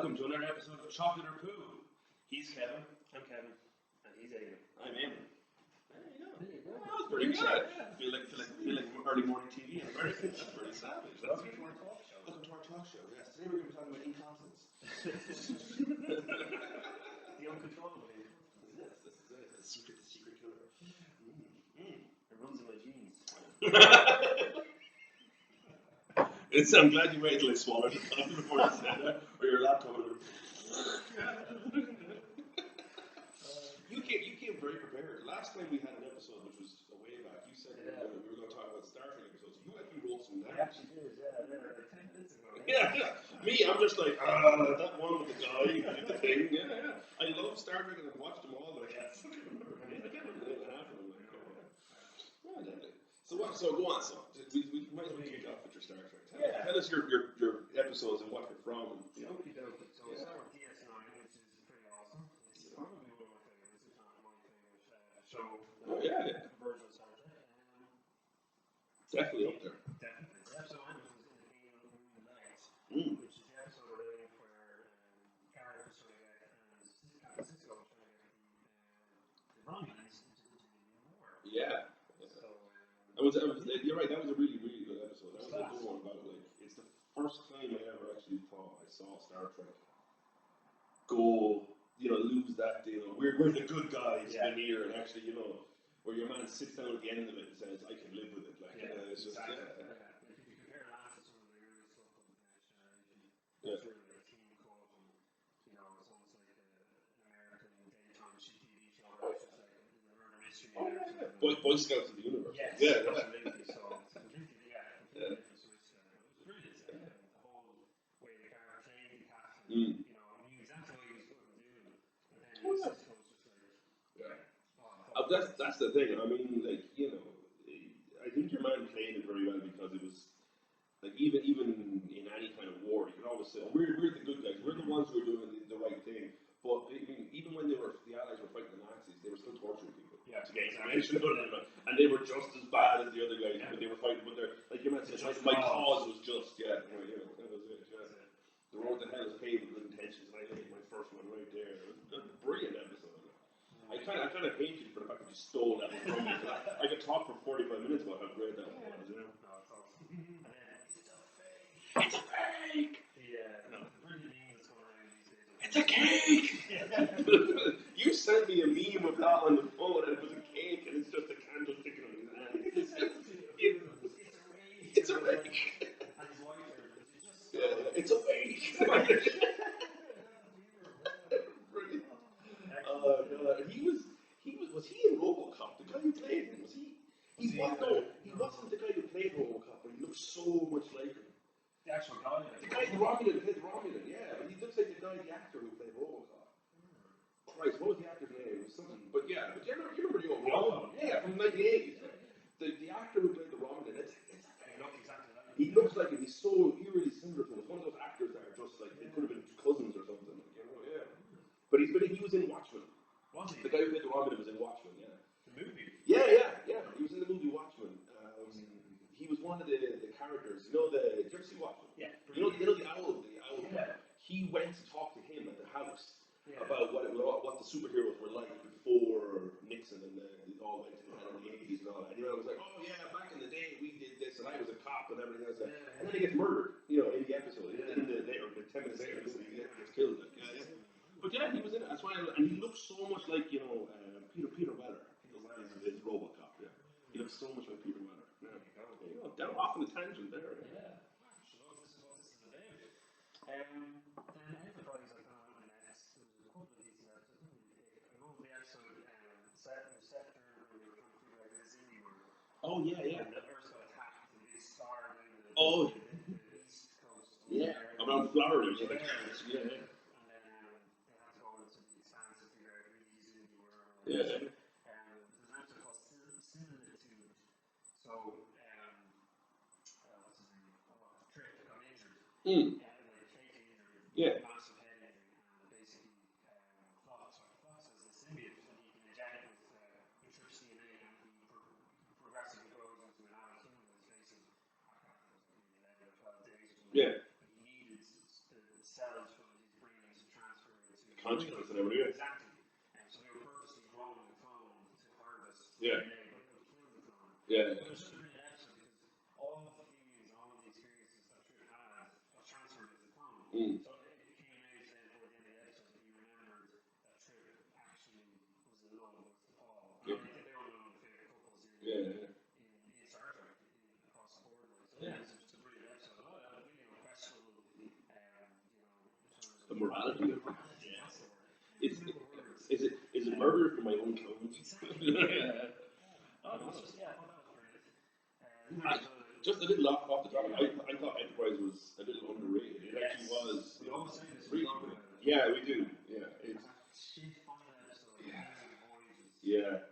welcome to another episode of Chocolate or Poo. He's Kevin. I'm Kevin. And he's Eammon. I'm Eammon. There you go. That was pretty good. I feel like early morning TV in America. That's pretty savage. Welcome to our talk show. Welcome to our talk show. Yes. Today we're going to be talking about incontinence. The uncontrollable. Yes, this is it. The secret killer. It runs in my genes. I'm glad you waited till I swallowed it before you said that, or your laptop. You came very prepared. Last time we had an episode, which was a way back, you said we were going to talk about Star Trek episodes. You actually wrote some down. I actually did, yeah. Like 10 minutes ago. Yeah. Me, I'm just like, that one with the guy who did the thing. Yeah. I love Star Trek and I've watched them all, but I can't remember half of them. So go on, so we might as well kick off with your Star Trek. Tell us your episodes and what you're from. So we start with DS9, which is pretty awesome. It's probably one of my favorites, if not my favorite show. Version of Star Trek. Definitely up there. Definitely. The episode I was in the Alien of the Moon Light, which is the episode where Garrett was trying to get Captain Sisko was trying to get the Romulans into the war. Yeah. You're right, that was a really, really good episode. That was a good one about, like, it's the first time I ever actually thought I saw Star Trek go, lose that, we're the good guys veneer, and actually, where your man sits down at the end of it and says, I can live with it. Like, it's just, If you compare that to some of the early stuff on the Next Generation, it's really like Team Cup, and, it's almost like an American daytime TV show, right? It's like the murder mystery. Boy Scouts of the Universe. Yes, yeah. Absolutely. So it's completely different switch. It was brilliant. The whole way the character played the captain, knew exactly what he was going to do. And then Cisco was just like, That's the thing. I mean, like, I think your man played it very well because it was, like, even in any kind of war, you can always say, oh, we're the good guys. We're the ones who are doing the right thing. But even when the Allies were fighting the Nazis, they were still torturing people. Yeah, to get information out of them, and they were just as bad as the other guys. But they were fighting. But they're like your man said, my cause was just. That was it. The road to hell is paved with good intentions, and I laid my first one right there. It was a brilliant episode. I kind of hate you for the fact that you stole that one from me. I could talk for 45 minutes about how great that one was. No, it's awesome. And then It's a fake. The brilliant meme that's going around these days. It's a cake. You sent me a meme of that on the phone, and it was a cake, and it's just a candle sticking on his hand. It's a rake. And his wife it's a wake. Brilliant. Was he in RoboCop? The guy who played him, was he? He wasn't the guy who played RoboCop, but he looked so much like him. The actual guy. The guy, the Romulan, played Romulan, yeah. But he looks like the actor who played RoboCop. Christ, what was the actor's name? It was something. But yeah, you remember the old Romulan? Yeah, from the 1980s. The actor who played the Romulan, he looks like him. He's so eerily similar to him. It's one of those actors that are just like, they could have been cousins or something. But he was in Watchmen. Was he? The guy who played the Romulan was in Watchmen, yeah. The movie? Yeah. He was in the movie Watchmen. He was one of the characters. Did you ever see Watchmen? Yeah. You know the owl. Yeah. He went to talk to him at the house about what the superheroes were like before Nixon and it all went to the hell in the 80s and all that. And I was like, oh yeah, back in the day we did this and I was a cop and everything else. And then he gets murdered, in the episode. In the 10 minutes later, he gets killed. But yeah, he was in it. That's why, and he looks so much like Peter Weller. His RoboCop. Yeah, he looks so much like Peter Weller. There you go. Down off on the tangent there. Yeah. This is what this is about. Then Enterprise I found on the next. There was a couple of these episodes. I love the episode set during when they were trying to figure out this indie world. Oh yeah. And the Earth got attacked. The big star in the east coast. Yeah. Around Florida. Yeah. And then they had to go into the expanse to figure out who these indie were. Yeah. There's an episode called Similitude. So, what's his name? Trick got injured. Fake injury. Yeah. Massive head injury. And basically, Floss has the symbiote that he can inject with electricity DNA and he progressively grows into an adult human in the space of, 11 or 12 days or something. Yeah. But he needed the cells from his brain consciousness and everything. Exactly. And so they were purposely growing the clone to harvest Yeah. DNA, but they would kill the clone. Yeah. But it was such a brilliant episode because all of the feelings, all of the experiences that Trip had was transferred to the clone. So it came out then toward the end of the episode that he remembered that Trip actually was in love with Paul. And I think they were one of the favorite couples in Star Trek across the board. So yeah, it's just a brilliant episode. Oh, that was really questionable, in terms of The morality of it. that's the word. Is it murder for my own clones? Exactly. Oh, it was just, I thought that was brilliant. Just a little off the topic. I thought Enterprise was a little underrated. It actually was. We always say this. Really good. Yeah, we do. Yeah. Yeah.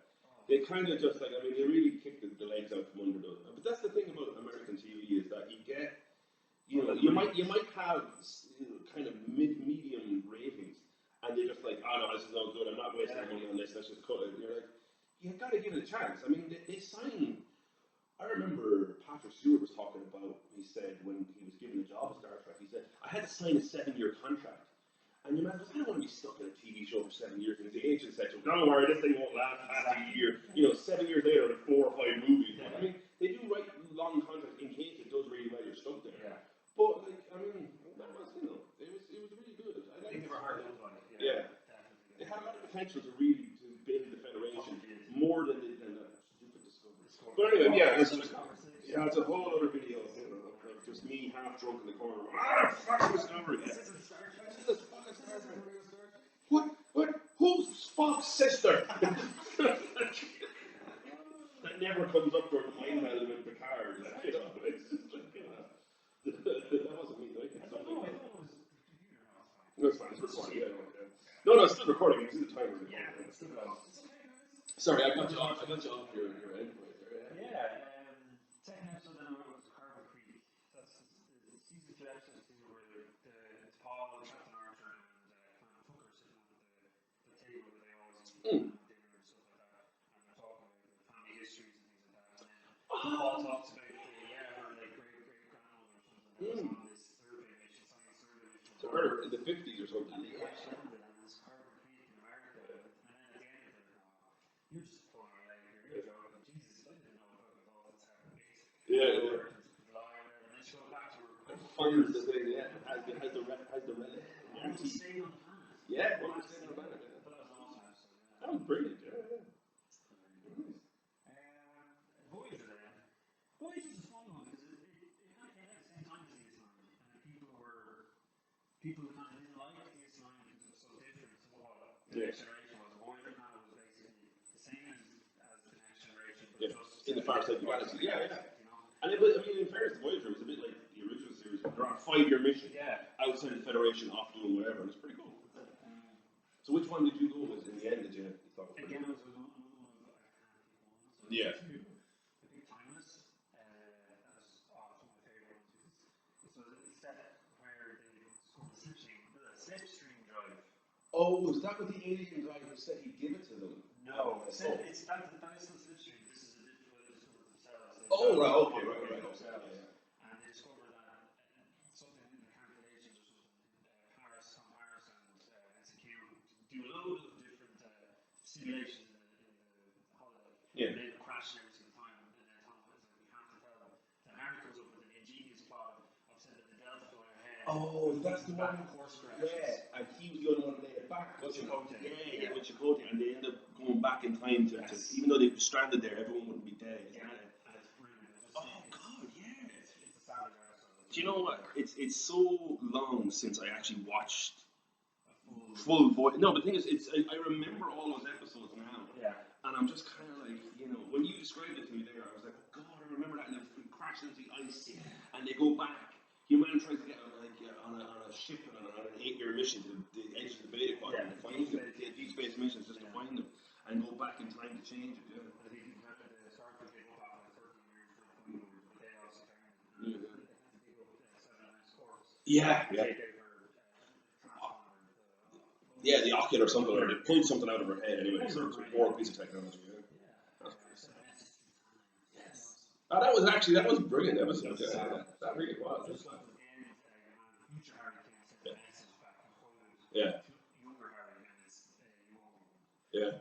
They kind of just they really kicked the legs out from under those. But that's the thing about American TV is that you get, you might have kind of medium ratings, and they're just like, oh no, this is no good. I'm not wasting money on this. Let's just cut it. And you're like, you got to give it a chance. I mean, they sign. I remember Patrick Stewart was talking about. He said when he was given a job at Star Trek, he said, I had to sign a 7-year contract. And your man goes, I don't want to be stuck in a TV show for 7 years. And the agent said to him, don't worry, this thing won't last past a year. 7 years later, with 4 or 5 movies. I mean, they do write long contracts in case it does really well, you're stuck there. Yeah. But that was, it was really good. I think they were hard to find. Yeah. Definitely. They had a lot of potential to really build the Federation more than that stupid Discovery. But anyway, it's a whole other video of just me half drunk in the corner. Fuck Discovery. This is fucking Star Trek. What? Who's Spock's sister? That never comes up during the mind melding with Picard. It's just that wasn't me, right? I thought it was the computer. No, it's fine. It's recording. Yeah. No, it's still recording. You see the timer. Yeah, it's still going. Sorry, I got you off your end right there. Yeah. Second episode then was Carbon Creek. That's season 2, episode 2, where it's Paul, Captain Archer, and Hooker sitting at the table where they always eat dinner and stuff like that, and they're talking about the family histories and things like that. And then Paul talks about her great grandmother or something that was on this survey mission, science survey mission. So her in the 50s or something. And they crashed landed on this Carbon Creek in America, and then at the end of it, you're just pulling our leg here. You're joking. Jesus, I didn't know about all this happening. Yeah. And then she goes back to her. Fires the thing, has the relic. One to stay on the planet. Yeah, one to stay on the planet. But that was an awesome episode. That was brilliant, Voyager then. Voyager's a fun one because it kind of came out at the same time as DS9, and people kind of didn't like DS9 because it was so different to what the next generation was. Voyager kind of was basically the same as the next generation, but just in the far side of the galaxy. Yeah. And in fairness, Voyager was a bit like the original series. They're on a 5-year mission outside the Federation, off doing whatever, and it's pretty cool. So which one did you go with in the end? Did you thought? Again, it was one of the Yeah. I think Timeless. That was one of my favorite ones because it's set where they discovered the slipstream drive. Oh, was that what the alien guy who said he'd give it to them? No, that is the slipstream. This is a different way they discovered themselves. Oh, right, okay, right. And they discovered that something in the calculations or something, Harris and SQ do a load of different simulations in the holiday. Yeah. And they end up crashing every single time. And then Tom is like, we have to tell them. Then Harry comes up with an ingenious plot of sending the Delta going ahead. Oh, that's the one. Course corrections. Yeah, and he was the only one that laid it back. With Chakotay. Yeah, with Chakotay, and they end up going back in time to even though they were stranded there, everyone wouldn't be dead. Yeah, and it's brilliant. Oh God, yeah. It's a savage episode. Do you know what? It's so long since I actually watched full voice. No, but the thing is, I remember all those episodes now. Yeah. And I'm just kind of like, when you described it to me there, I was like, oh God, I remember that. And they crash into the ice, and they go back. Your man tries to get on a ship on an 8-year mission to the edge of the Beta Quadrant to find them. Deep space missions just to find them and go back in time to change it. I think you have to start to get up after 13 years, 20 years, but they also kind of Yeah. Yeah, the ocular or something, or they pulled something out of her head anyway. So it's a poor piece of technology. Yes. Oh, that was brilliant episode. That really was. Just like the end, future Harry came and sent a message back and quoted Yeah. younger Harry Yeah.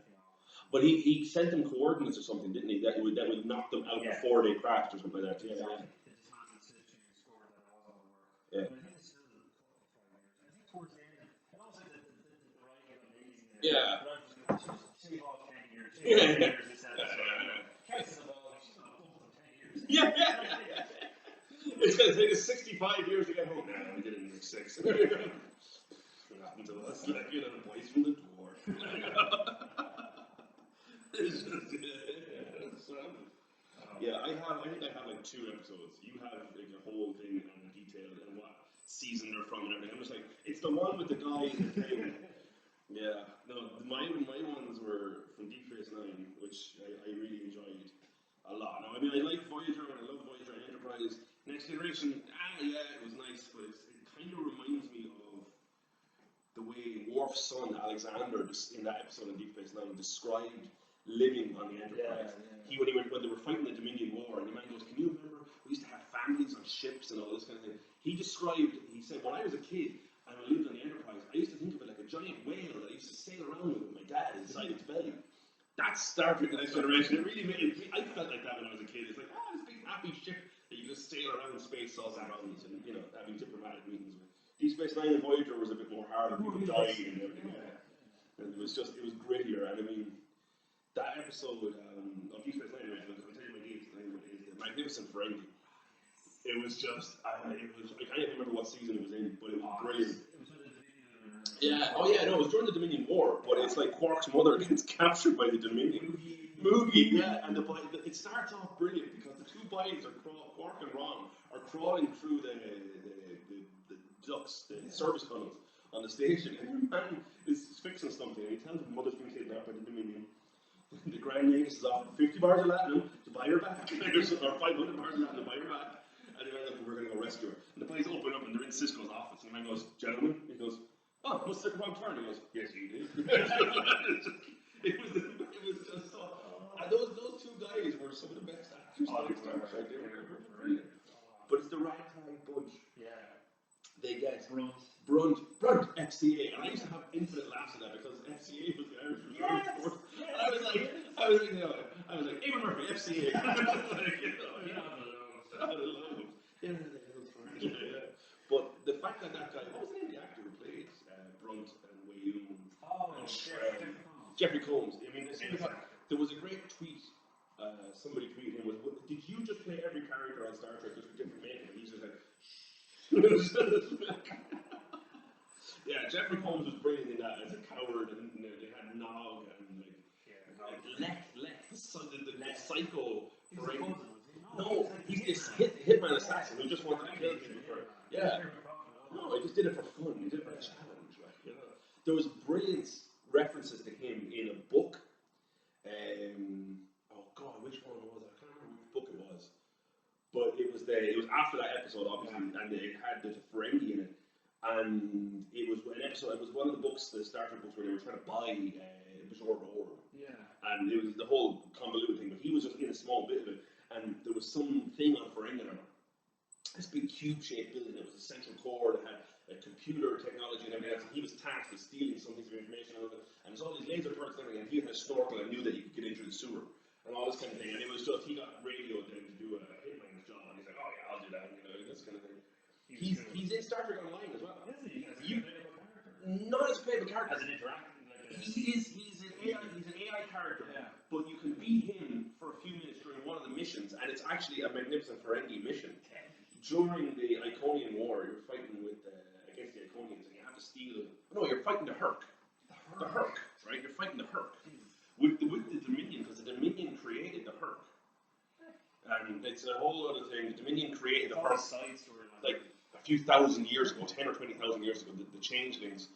But he sent them coordinates or something, didn't he? That would knock them out before they crashed or something like that. Yeah. Exactly. They just wanted to score that it was all the work. Yeah. But I think it's still a couple of 5 years. I think towards the end, and also the writing got amazing. Yeah. But I was just off 10 years. 10 years this episode. Cassie about she's not both of 10 years. Yeah. It's going to take us 65 years to get home. Now we did it in 6. What happened to us? Like, boys from the door. It's just, yeah, I think I have like 2 episodes. You have like a whole thing and detailed and what season they're from and everything. I'm just like, it's the one with the guy in the thing. Yeah, no, my ones were from Deep Space Nine, which I really enjoyed a lot. Now, I mean, I like Voyager and I love Voyager and Enterprise. Next Generation, yeah, it was nice, but it kind of reminds me of the way Worf's son Alexander, in that episode of Deep Space Nine, described living on the Enterprise. When they were fighting the Dominion War, and the man goes, "Can you remember we used to have families on ships and all this kind of thing?" He said, when I was a kid and I lived on the Enterprise, I used to think of it like a giant whale that I used to sail around with my dad inside its belly. That's Star Trek: The Next Generation. It really I felt like that when I was a kid. It's like, this big happy ship that you just sail around space all around and having diplomatic meetings with. Deep Space Nine and Voyager was a bit more harder. People died and everything. And it was grittier. And I mean, that episode of Deep Space Nine, I'll tell you my name, is the Magnificent Ferengi. It was just, I can't remember what season it was in, but it was brilliant. Yeah, it was during the Dominion War, but it's like Quark's mother gets captured by the Dominion. Moogie, yeah, and it starts off brilliant because the 2 boys Quark and Ron, are crawling through the ducts, the service tunnels on the station, and the man is fixing something, and he tells him mother's been kidnapped by the Dominion. The Grand Nagus is offering 50 bars of Latinum to buy her back, or 500 bars of Latinum to buy her back, and the man goes, "We're going to go rescue her." And the boys open up, and they're in Cisco's office, and the man goes, "Gentlemen," he goes, "Oh, must have took a wrong turn." He goes, "Yes, you did." It was just so. And those 2 guys were some of the best actors. They were brilliant. But it's the ragtag bunch. Yeah. They get Brunt, FCA, and I used to have infinite laughs at that because FCA was the Irish Reserve Force. And I was like, Eammon Murphy, FCA. But the fact that guy, what was the name of the actor who played Brunt and Wayoon? Jeffrey Combs. I mean, there was a great tweet. Somebody tweeted him, "Did you just play every character on Star Trek just with different makeup?" And he's just like, yeah, Jeffrey Combs was brilliant in that as a coward, and they had Nog and Lek, the psycho. No, he's this hitman assassin who just wanted to kill people. Yeah. No, he just did it for fun. He did it for a challenge. There was brilliant references to him in a book. Oh God, which one was it? I can't remember which book it was. But it was after that episode, obviously, and it had the Ferengi in it. And it was an episode. It was one of the books, the Star Trek books, where they were trying to buy Bishop Orr. Yeah. And it was the whole convoluted thing. But he was just in a small bit of it, and there was some thing on Ferengi, this big cube-shaped building. It was a central core that had a computer technology and everything else. And he was tasked with stealing some piece of information out of it. And there's all these laser turrets and everything. And he had a snorkel and knew that you could get into the sewer and all this kind of thing. And it was just he got radioed then to do a hitman's job. And he's like, "Oh yeah, I'll do that." This kind of thing. He's in Star Trek Online as well. Is he? Not as a playable character. As an interactive. He's an AI character. Yeah. But you can beat him for a few minutes during one of the missions, and it's actually a Magnificent Ferengi mission. During the Iconian War, you're fighting against the Iconians, and you have to steal. No, you're fighting the Herc. The Herc, right? You're fighting the Herc with the Dominion, because the Dominion created the Herc, and it's a whole other thing. The Dominion created the Herc like a few thousand years ago, 10 or 20,000 years ago. The Changelings.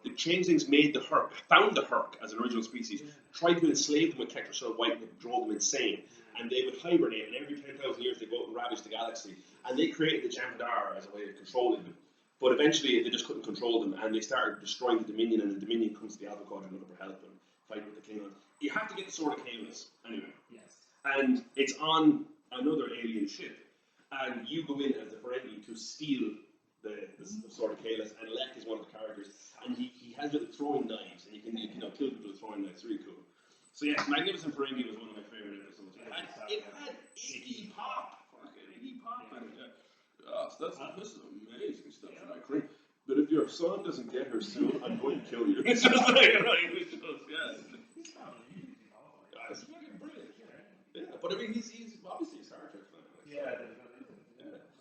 The Changelings made the Herc, found the Herc as an original species, tried to enslave them with Tetracell White, and drove them insane. And they would hibernate, and every 10,000 years they go out and ravage the galaxy. And they created the Jem'Hadar as a way of controlling them. But eventually they just couldn't control them, and they started destroying the Dominion, and the Dominion comes to the Alpha Quadrant looking for help and fight with the Klingons. You have to get the Sword of Kahless, anyway. Yes. And it's on another alien ship. And you go in as the Ferengi to steal the sort of Kalis, and Lek is one of the characters, and he has little throwing knives, and you can kill people with throwing knives. It's really cool. So yes, Magnificent Ferengi was one of my favorite episodes. It had Iggy Pop, fucking Iggy Pop, and so this is amazing stuff in my career. But if your son doesn't get her soon, I'm going to kill you. It's just like, it's just, it's fucking brilliant. Yeah, but I mean, he's obviously a Star Trek fan. Yeah.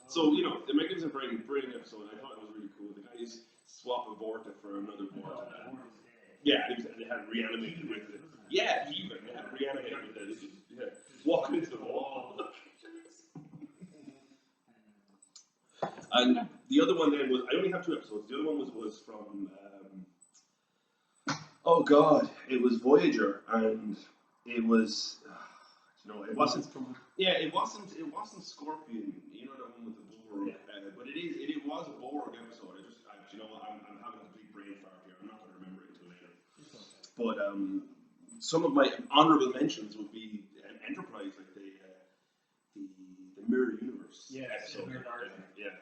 So, the Magnificent Ferengi, brilliant episode. I thought it was really cool. The guys swap a Vorta for another Vorta. Yeah, and they had reanimated with it. Yeah, even. They had reanimated with it. Yeah. Walking into the wall. And the other one then was, I only have 2 episodes. The other one was from, oh God, it was Voyager, and it was, it wasn't from, it wasn't Scorpion, the one with the Borg, but it was a Borg episode. I'm having a complete brain fart here. I'm not going to remember it until later. But some of my honorable mentions would be an Enterprise, like the Mirror Universe. Yeah, episode. Yeah.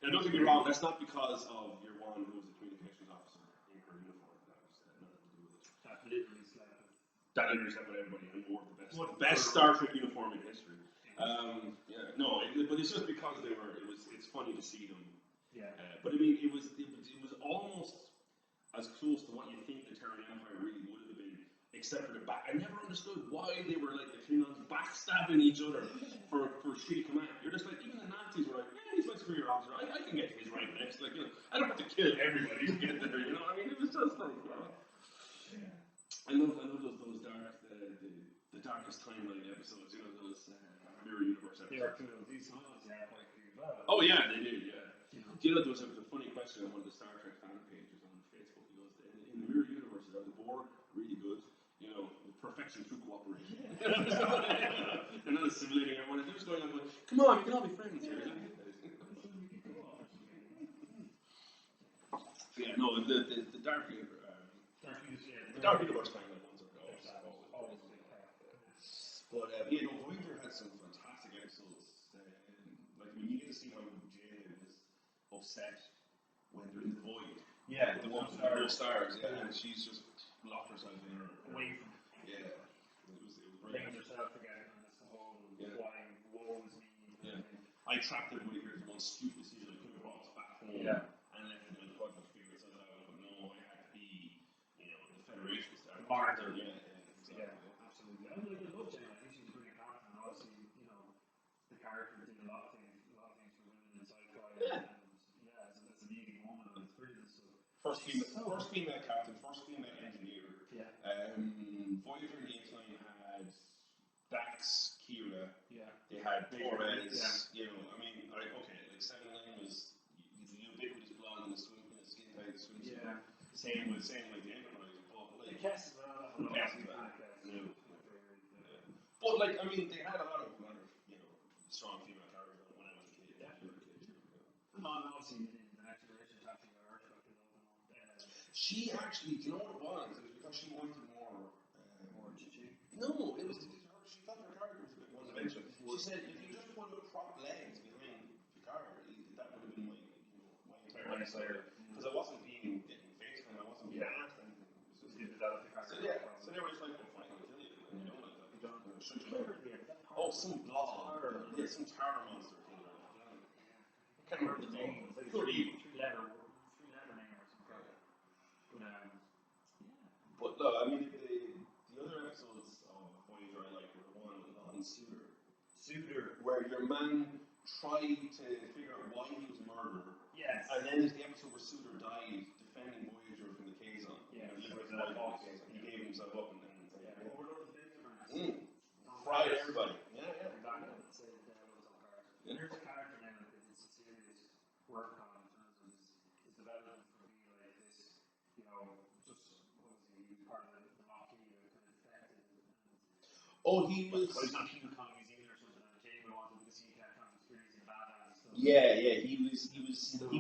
Now, don't get me wrong, that's not because of your one who was the communications officer in her uniform. That was nothing to do with it. That literally slapped it. That literally slapped everybody and wore the best Star Trek uniform in history. But it's just because it's funny to see them. Yeah. But I mean, it was almost as close to what you think the Terran Empire really would have been, except for the back. I never understood why they were like the Klingons backstabbing each other for shitty command. You're just like, even the Nazis were like, he's my superior officer. I can get to his right next. Like, I don't have to kill everybody to get there. I mean, it was just like, I love those dark, the darkest timeline episodes. Those Mirror Universe episodes. They are cool. These songs, quite cool as well. Oh yeah, they did. Yeah. There was a funny question on one of the Star Trek fan pages on Facebook. He goes, in the Mirror Universe, are the Borg really good? Perfection through cooperation. They're not assimilating everyone. They're just going on going, come on, we can all be friends here. The Dark Universe. The Dark Universe timeline ones are always a big part. But Voyager had some fantastic episodes. You get to see how Jay was upset when they're in the void. Yeah, the one with no stars. Yeah, and she's just locked herself in her. Away from. Yeah. It was bringing yourself again, and it's the whole why woe is me. Yeah. I trapped everybody here for one stupid decision. I could have brought us back home and left them in the Quadrant figure itself out, but no, I had to be, the Federation star. The martyr. Yeah, absolutely. I love Jane. I think she's a brilliant character, and obviously, the character did a lot of things for women in sci-fi. Yeah. And as a leading woman, and it's brilliant. So first female captain, first female engineer. Yeah. Voyager and DS9 had Dax, Kira. Yeah. They had Torres. Like 7-9 was the ubiquitous blonde in the skin tight swimsuit. Yeah. Same with the Enterprise. The cast as well. But they had a lot of strong female characters when I was a kid. And obviously in the next generation, Tasha Yar. She actually, do you know what it was? It was because she wanted more chichi. No, it was she thought her character was a bit one-dimensional. She said, if you just put prop legs behind Picard, that would have been my entire life. Because I wasn't getting face time, I wasn't being asked anything. So they were just like, fine, I'll kill you. And you know, oh, some blob. Yeah, some Tara monster thing. I can't remember the name. Three-letter name or something. But no, I mean, the other episodes of Voyager I like were the one with Lon Suter, where your man tried to figure out why he was murdered. Yes. And then there's the episode where Suter died defending Voyager from the Kazon. Yeah. He gave himself up and then fried everybody. Yeah. There's a character now that it's a serious work on in terms of his development for being like this, just part of the Maquis kind of defected. He was. He's not King Kong New Zealand or something, and Jane wanted because he kept on experiencing badass stuff. Yeah, he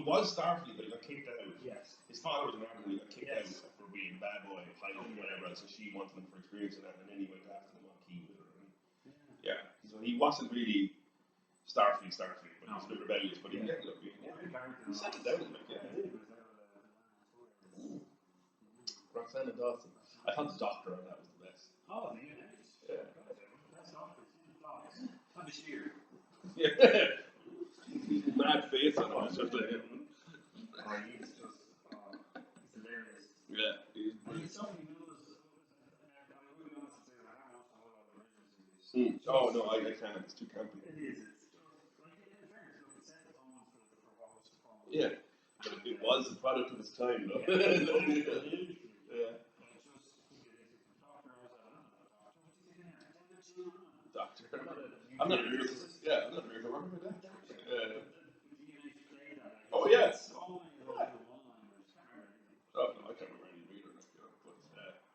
was Starfleet, but he got kicked out. Yes. His father was an admiral, he got kicked out for being a bad boy, pilot, whatever, so she wanted him for experiencing that, and then he went after the Maquis with her. So he wasn't really Starfleet, but he's a bit rebellious, but he settled down, like, Roxanne and Dawson. I thought the Doctor on that was the best. Oh, the UNH. Yeah. That's Doctor. Not the sheer. Yeah. Mad face on him. It's just like, He's just, he's hilarious. yeah. He's somebody who knows, I'm really honest to say that I haven't watched a whole lot of original series. Oh, no, I can't. It's too campy. It is. It's just, like, in fairness, look, it set the tone for what was to come. Yeah. It was the product of its time, though. Yeah. Doctor. I'm not a miracle. Yeah, I'm not a miracle worker for that. Oh, yes. Oh, no, I can't remember any reader, but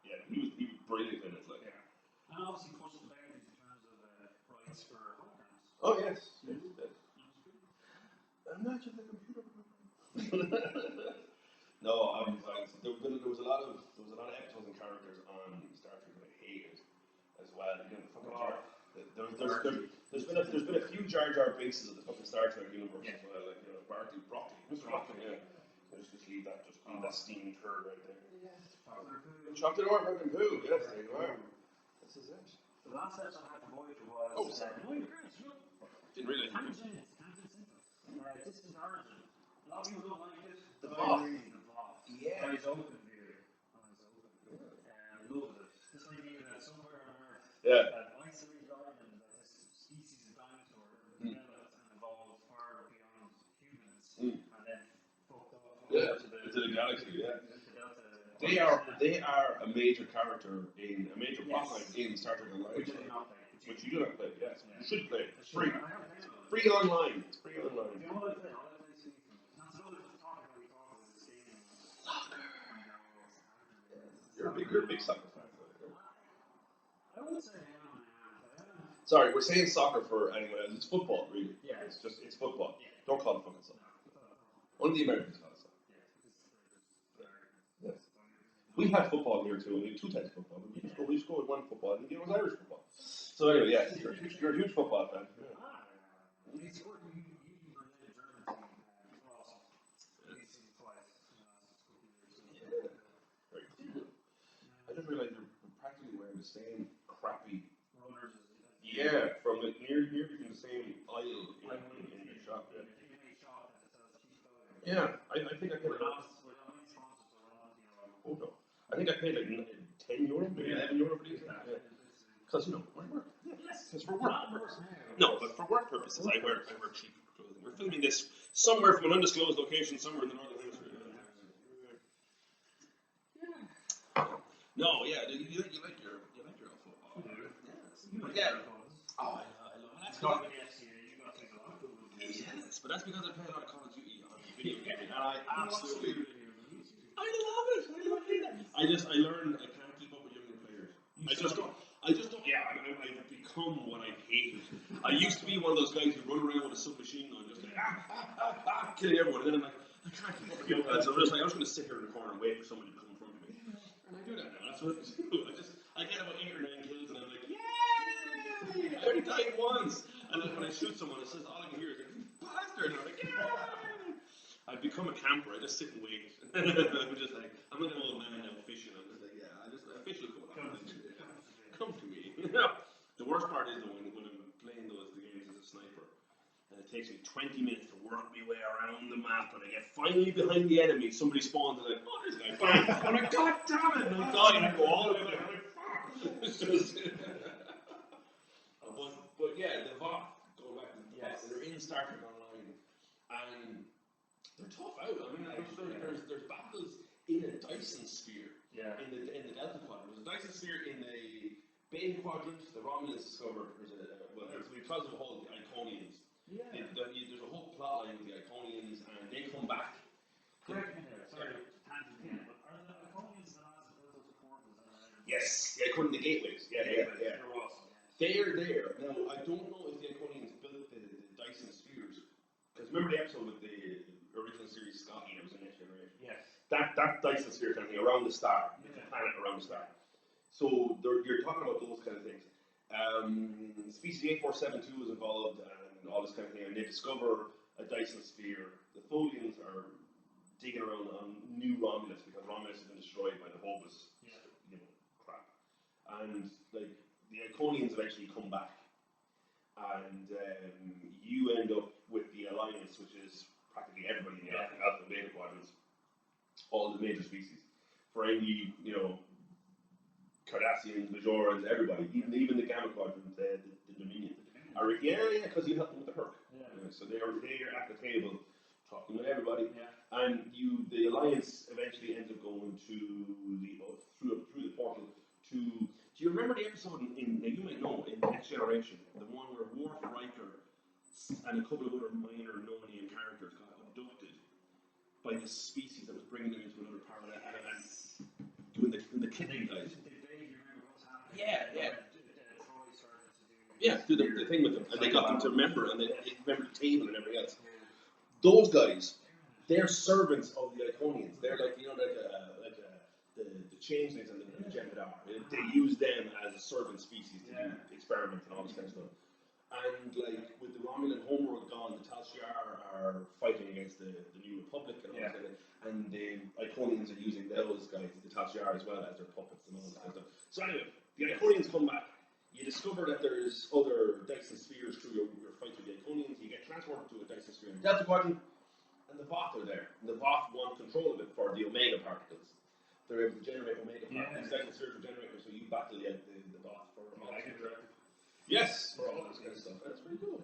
yeah, he was brilliant in it, like. Yeah. And obviously pushed the boundaries in terms of rights for holograms. Oh, yes. I'm not just a computer. No, there was a lot of episodes and characters on Star Trek that I hated as well. You know, the fucking there's been a few Jar Jar Binks of the fucking Star Trek universe as well, like, you know, Broccoli, Mr. Broccoli, yeah. Just leave that steaming turd right there. Yeah. Chocolate or fucking poo, yes, there you are. This is it. The last episode I had to Voyager was didn't really. Tangent Distant Origin. A lot of people don't like it. The Voth. Yeah. Eyes open view. I love it. This idea that somewhere on Earth, that isolated island, that this species of dinosaur developed and evolved far beyond humans, and then fucked off into the galaxy, yeah. They are a major character in a major plotline in Star Trek Online. Which you do not play. Which you do not play, yes. You should play it. It's free. Free online. It's free online. The only thing, that's another topic that we talk about is gaming. Soccer. You're a big soccer fan. I would say Sorry, we're saying soccer for anyone else. It's football, really. Yeah. It's football. Yeah. Don't call it fucking soccer. Only the Americans call it soccer. Yes. We had football here too. We had 2 types of football. We just go with one football, and it was Irish football. So anyway, yeah, you're a huge football fan. Yeah. Very cool. I didn't realize you're practically wearing the same crappy runners. Yeah, from like near the same aisle in the shop. Yeah, I think I paid oh no, I think I paid like €10, maybe €11 for these. Because you know, work. Because for work purposes. No, but for work purposes, I wear cheap clothing. We're filming this somewhere from an undisclosed location, somewhere in the northern hemisphere. No, yeah, you like your football. Yeah. Oh, I love it. Yes, but that's because I play a lot of Call of Duty on video gaming, and I absolutely. I love it. I learned I can't keep up with younger players. I just don't. Yeah, I've become what I hated. I used to be one of those guys who run around with a submachine gun, just like killing everyone, and then I'm like, I can't keep up with young lads. So I'm just going to sit here in the corner and wait for somebody to come in front of me, and I do that now. That's what I do. I get about 8 or 9 kills, and I'm like, yay! I only died once, and then when I shoot someone, it says all I can hear is like, bastard, and I'm like, yay! I've become a camper. I just sit and wait. I'm just like, I'm like an old man now fishing. I'm just like, yeah, a fish will come on. Come to me. The worst part is though when I'm playing the games as a sniper, and it takes me 20 minutes to work my way around the map, and I get finally behind the enemy. Somebody spawns, and I'm like, oh, there's a guy. Bang! I'm like, God damn it! And I die, and I go all the way there. I'm like, fuck! It's just. But yeah, the Voth, going back to the Voth, they're in Star Trek Online, and they're tough out. I mean, there's battles in a Dyson sphere. Yeah. In the Delta Quadrant. There's a Dyson sphere in the Beta Quadrant. The Romulans discovered it's because of the whole Iconians. Yeah. There's a whole plot line with the Iconians, and they come back. Correct me there. Sorry, tangent again. But are the Iconians the last of those portals? Yes. Yeah, according to the gateways. Yeah. They're awesome. They're there. Now, I don't know if the Iconians built the Dyson spheres. Because remember the episode with the original series Scotty that was in Next Generation? Yes. That Dyson sphere kind of thing around the star. It's a planet around the star. So you're talking about those kind of things. Species 8472 was involved, and and all this kind of thing, and they discover a Dyson sphere. The Tholians are digging around on new Romulus because Romulus has been destroyed by the Hobus, crap. And like the Iconians eventually come back, and you end up with the Alliance, which is practically everybody in the Alpha and Beta quadrants, all the major species. For any, Cardassians, Majorans, everybody, even the Gamma quadrant, the Dominion. Because you help them with the Herc. So they're at the table talking with everybody, and the Alliance eventually ends up going to through the portal to. Do you remember the episode in you might know in Next Generation, the one where Worf, Riker, and a couple of other minor Nonian characters got abducted by this species that was bringing them into another parallel and doing the kidney guys. Do the thing with them, and they got them to remember, and they remember the table and everything else. Those guys, they're servants of the Iconians. They're like the changelings and the Jem'Hadar. They use them as a servant species to do experiments and all this kind of stuff. And like with the Romulan homeworld gone, the Tal Shiar are fighting against the New Republic and all this kind of thing. And the Iconians are using those guys, the Tal Shiar, as well as their puppets and all this kind of stuff. So anyway, the Iconians come back. You discover that there's other Dyson spheres through your fight with the Iconians. You get transported to a Dyson sphere in the Delta Quadrant, and the Voth are there. And the Voth want control of it for the Omega particles. They're able to generate Omega particles. Dyson spheres will generate them, so you battle the Voth for all that. Yes, for all this kind of stuff. That's pretty cool.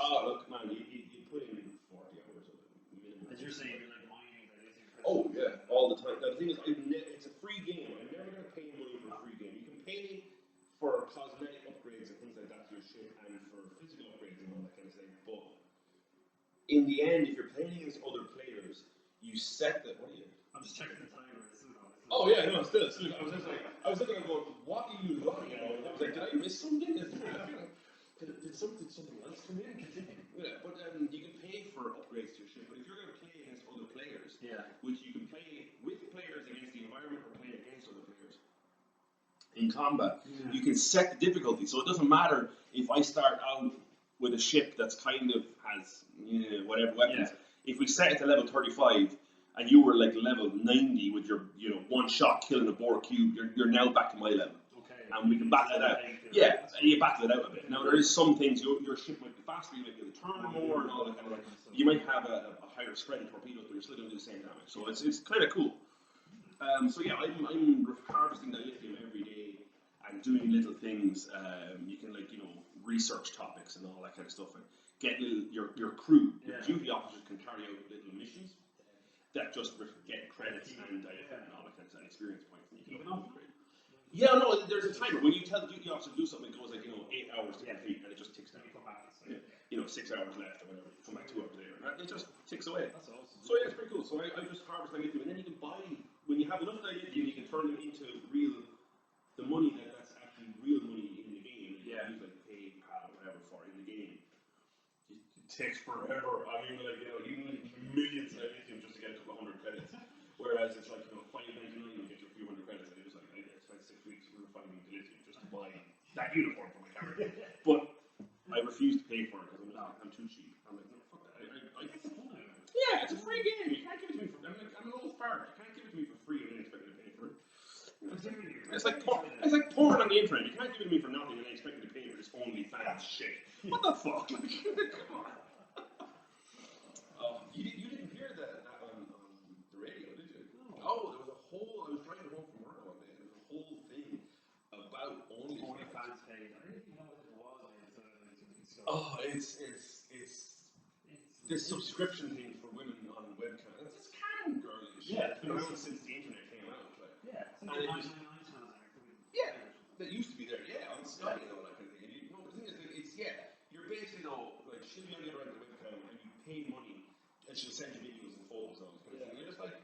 Oh, look, man, you put in 40 hours of it, minimum. As you're saying, you're like mining that is incredible. Oh, yeah, all the time. Now, the thing is, it's a free game. I'm never going to pay money for a free game. You can pay for cosmetic upgrades and things like that to your ship and for physical upgrades and all that kind of thing. But in the end, if you're playing against other players, you set the. What are you? I'm just checking the timer. Oh yeah, no, still. I was looking at going, what are you looking at? I was like, did I miss something? Did something else come in? Yeah, but you can pay for upgrades to your ship. But if you're going to play against other players, which you can play with players against the environment or play against other players in combat, you can set the difficulty. So it doesn't matter if I start out with a ship that's kind of has whatever weapons. If we set it to level 35. And you were like level 90 with your, one shot killing a Borg cube, you're now back to my level. Okay. And we can battle it out. Yeah, and you battle it out a bit. Now there is some things, your ship might be faster, you might be able to turn more and all that kind of thing. You might have a higher spread of torpedoes, but you're still going to do the same damage. So it's kind of cool. So yeah, I'm harvesting the lithium every day and doing little things. You can research topics and all that kind of stuff. And get your crew, your duty officers can carry out little missions. That just get credits and all that kind of experience points. And you can upgrade. Yeah, no, there's a timer. When you tell the duty officer to do something, it goes like 8 hours to complete, and it just ticks down. 6 hours left or whatever. You come back 2 hours later, and it just ticks away. That's awesome. So yeah, it's pretty cool. So I just harvest my lithium, and then you can buy. When you have enough lithium, you can turn them into the money that's actually real money in the game. You use like PayPal or whatever for in the game. It takes forever. I mean, you need millions of lithium just to get a couple hundred credits. Whereas it's like, $5.99 you get your few hundred credits. And you're just like, I spent 6 weeks refining the lithium just to buy that uniform for my character. But I refuse to pay for it because I'm too cheap. I'm like, no, fuck that. Yeah, it's a free game. You can't give it to me for. I'm an old fart. You can't give it to me for free and then expect me to pay for it. It's like porn on the internet. You can't give it to me for nothing and then expect me to pay for this OnlyFans shit. What the fuck? Come on. You didn't hear that on the radio, did you? No. Oh, there was a whole. I was driving home from work one day. There was a whole thing about OnlyFans page. I didn't even know what it was. Oh, it's this subscription thing for women on webcam. It's this cam girly shit. Yeah, it's been around since the internet came out. That used to be there. Yeah, on Sky and all that kind of thing. The thing is, you're basically she'll be on the other end of the webcam and you pay money. And she'll send you videos and photos and all this kind of thing. And you're just like,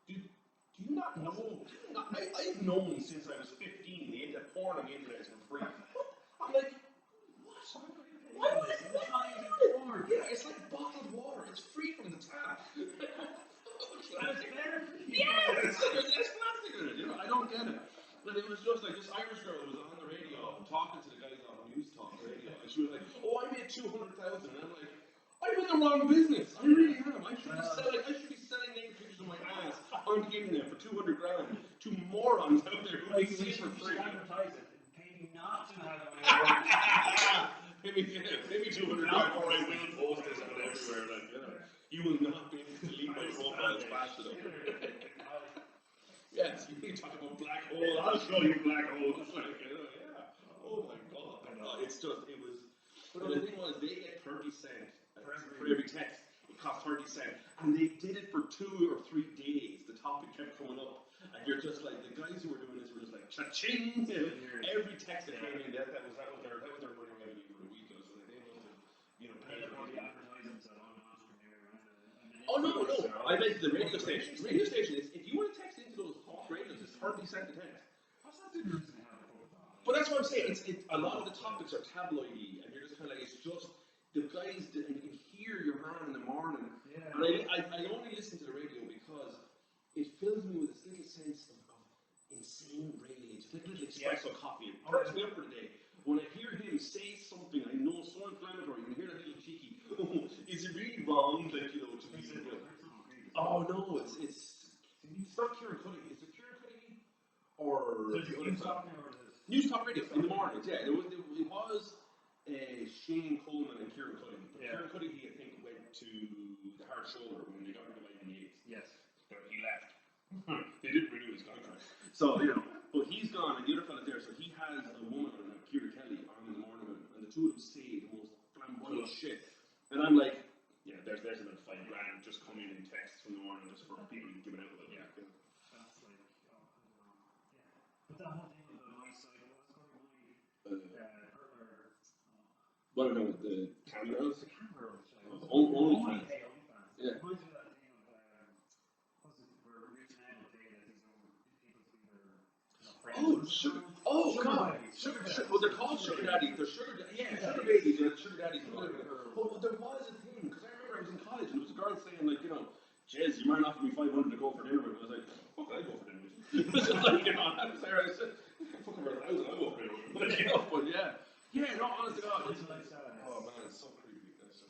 do you not know? I've known since I was 15 the porn on the internet is for free. I'm like, what? Why would I do porn? Yeah, it's like bottled water. It's free from the tap. Yeah, it's less plastic in it. I don't get it. But it was just like this Irish girl was on the radio talking to the guys on News Talk radio, and she was like, "Oh, I made 200,000," and I'm like, "I'm in the wrong business. I really am. I should be selling naked pictures of my ass on the internet for 200 grand to morons out there who Like, see it for you free." should advertise it. Pay me not to have my maybe 200 grand, or I will post this out everywhere. Like, you will not be able to delete my profiles fast enough. Yes, you talk about black hole. I'll show you black holes. Like, yeah. Oh my god. It's just, it was. But the thing was, they get 30 cents for every text. It cost 30 cents, and they did it for 2 or 3 days. The topic kept coming up, and you're just like, the guys who were doing this were just like, cha-ching. Every text that came in, that was their money revenue for the week. So they must have, paid for it. Oh no! I meant the radio station. The radio station is, if you want to text into those talk radios, it's 30 cents a text. But that's what I'm saying. A lot of the topics are tabloidy, and you're just kind of like, it's just the guys, and you can hear your man in the morning. Yeah. And I only listen to the radio because it fills me with this little sense of insane rage, like a little espresso coffee. It perks me up for the day. When I hear him say something I know so inflammatory, you hear that little cheeky, is it really wrong that, to be, oh no, it's not Kieran Cuddy. Is it Kieran Cuddy? Or News Talk Radio in the mornings, yeah. It was Shane Coleman and Kieran Cuddy. But Kieran Cuddy, I think, went to the hard shoulder when they got rid of Ivan Yates. Yes. But he left. They didn't renew his contract. So, but he's gone, and the other fella's there, so he has a woman, Kieran Kelly, on in the morning, and the two of them say the most flamboyant shit. And I'm like, yeah, there's another $5 grand just coming in texts from the morning just for people giving out with it. Yeah. That's like, I don't know. Yeah. But that whole thing with the my side, what's called What about the cameras? The cameras. OnlyFans. Yeah. Reminds me of that thing of, we're reaching out with data, these people to be their friends. Sugar. Oh, God. Sugar. Well, they're called sugar daddies. They're sugar babies. They're sugar daddies. But there was a thing, because I remember I was in college and there was a girl saying, like, Jez, you might offer me 500 to go for dinner with. I was like, fuck, I'd go for dinner with you. It was just like, I'm sorry, I said, fuck over 1,000, I'll go for dinner with you. But yeah. Yeah, no, honest to God. Oh man, it's so creepy. That's just,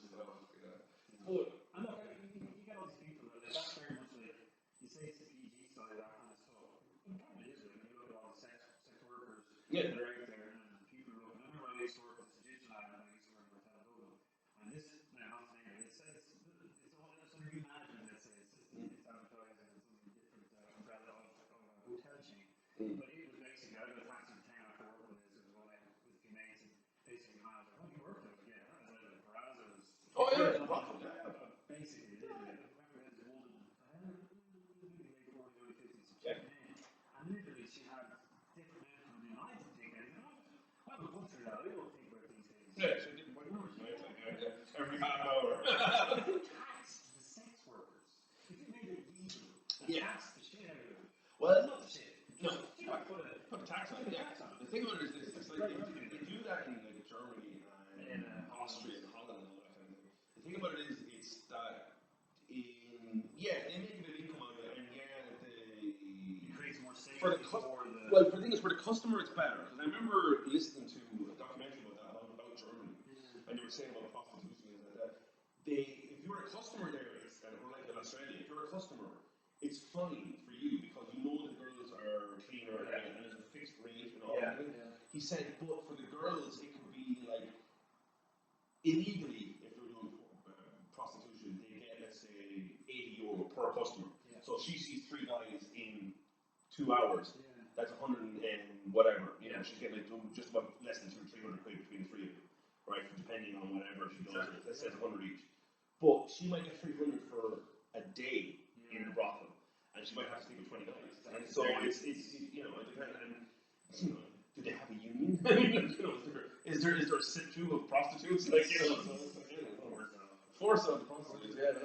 But, and look, you get all these people, that's very much like, you say it's the PG side, that kind of stuff. It probably is, when you look at all the sex workers that are out there, and people look, I remember I used to work at the Digital Lab, and I used to work in Hotel Dublin, and this, now, not saying it, it's under new management, let's say, it's advertising and something different, umbrella of a hotel chain. But it was basically, I got a taxi to town after work with this, it was one night with a few mates, and basically, I was like, what do you work with? Yeah, I was like, Brazos. Oh, yeah, it's rough. Basically, I remember there was a woman, maybe late 40s, early 50s, and literally she had different men coming in. I didn't think anything of it. I would go through that. I don't think about these things. Yeah, so different white workers, every half hour. But if you taxed the sex workers, if you made it legal, tax the shit out of them. Well, not the shit. No, put a tax on it. Yeah. The thing about it is this: it's like they do that in like Germany and Austria and Holland and all that kind of thing. The thing about it is, it's that they make a bit of income out of it, and it creates more safety for the thing is, for the customer, it's better. Because I remember listening to a documentary about Germany, and they were saying about prostitution and that. If you're a customer there, or like in Australia, if you're a customer, it's fine for you because you know the girls are cleaner and there's a fixed rate and all that. He said, but for the girls, it could be like illegally, if they're doing prostitution, they get, let's say, €80 per customer. Yeah. So if she sees 3 guys in 2 hours, that's 100 and whatever. She's getting like just about less than 200-300 quid between the 3 of you, right? Depending on whatever she does. Let's say it's 100 each. But she might get 300 for a day in the brothel, and she might have to sleep with 20 guys. And so it's it depends. And do they have a union? Is there a sit to of prostitutes? Like force on the prostitutes. Yeah.